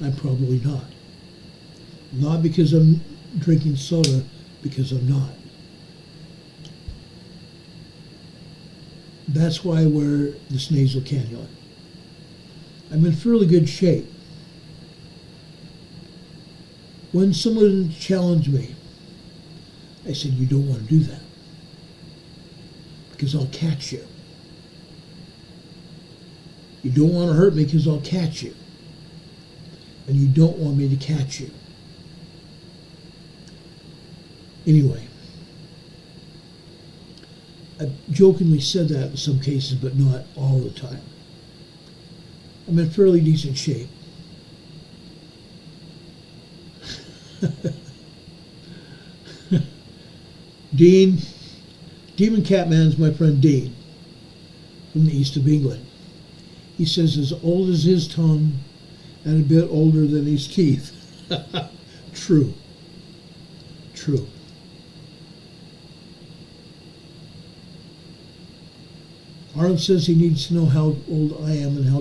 I'm probably not. Not because I'm drinking soda, because I'm not. That's why I wear this nasal cannula. I'm in fairly good shape. When someone challenged me, I said, you don't want to do that, because I'll catch you. You don't want to hurt me because I'll catch you. And you don't want me to catch you. Anyway, I've jokingly said that in some cases, but not all the time. I'm in fairly decent shape. Dean, Demon Catman's my friend Dean from the east of England. He says as old as his tongue and a bit older than his teeth. True. True. Arnold says he needs to know how old I am and how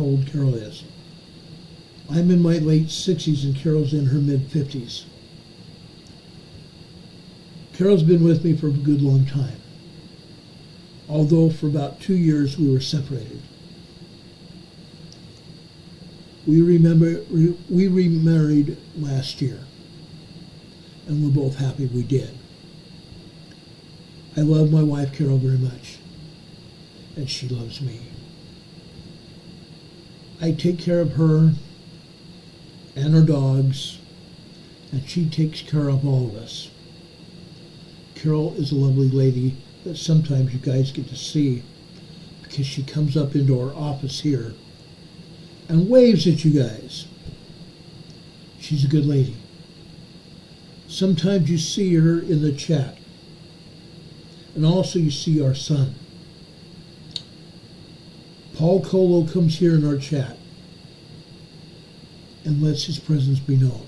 old Carol is. I'm in my late 60s and Carol's in her mid-50s. Carol's been with me for a good long time, although for about 2 years we were separated. We remarried last year, and we're both happy we did. I love my wife Carol very much, and she loves me. I take care of her and her dogs and she takes care of all of us. Carol is a lovely lady that sometimes you guys get to see because she comes up into our office here and waves at you guys. She's a good lady. Sometimes you see her in the chat, and also you see our son. Paul Colo comes here in our chat and lets his presence be known.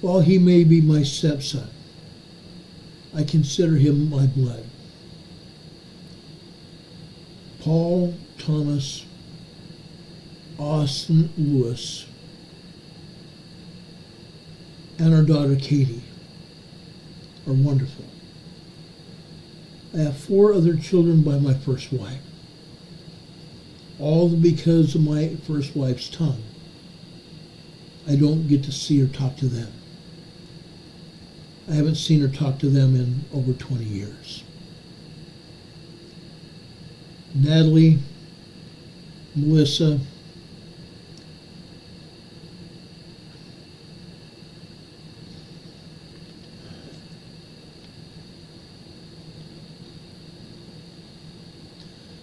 While he may be my stepson, I consider him my blood. Paul, Thomas, Austin, Lewis, and our daughter Katie are wonderful. I have 4 other children by my first wife, all because of my first wife's tongue. I don't get to see or talk to them. I haven't seen or talked to them in over 20 years. Natalie, Melissa,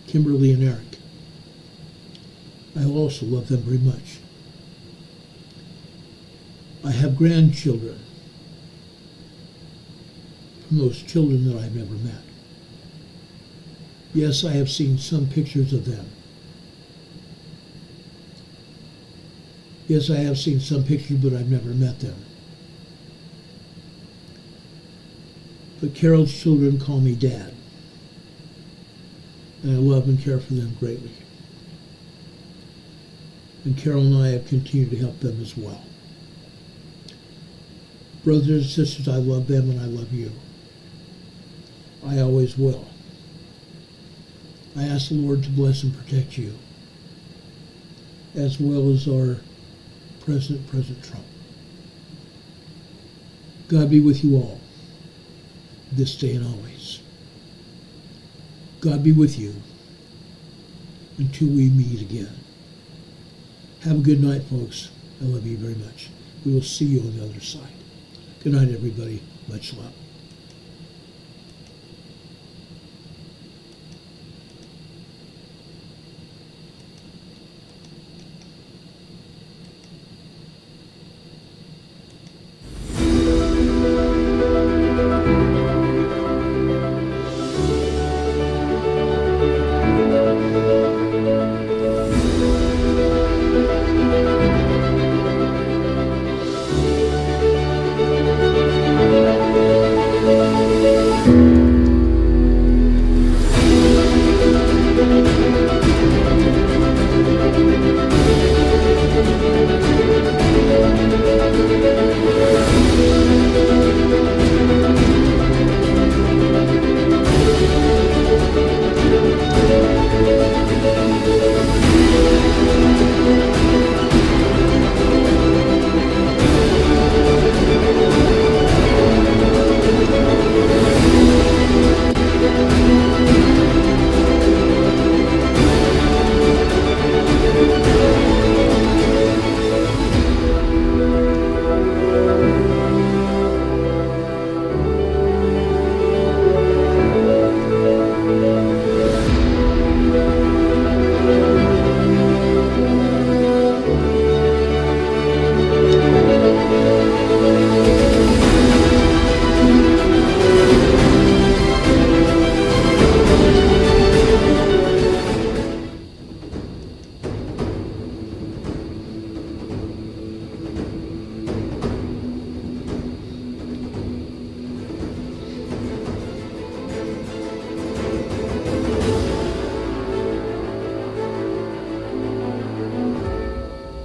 Kimberly and Eric. I also love them very much. I have grandchildren from those children that I've never met. Yes, I have seen some pictures of them. Yes, I have seen some pictures, but I've never met them. But Carol's children call me Dad, and I love and care for them greatly. And Carol and I have continued to help them as well. Brothers and sisters, I love them and I love you. I always will. I ask the Lord to bless and protect you, as well as our President Trump. God be with you all, this day and always. God be with you until we meet again. Have a good night, folks. I love you very much. We will see you on the other side. Good night, everybody. Much love.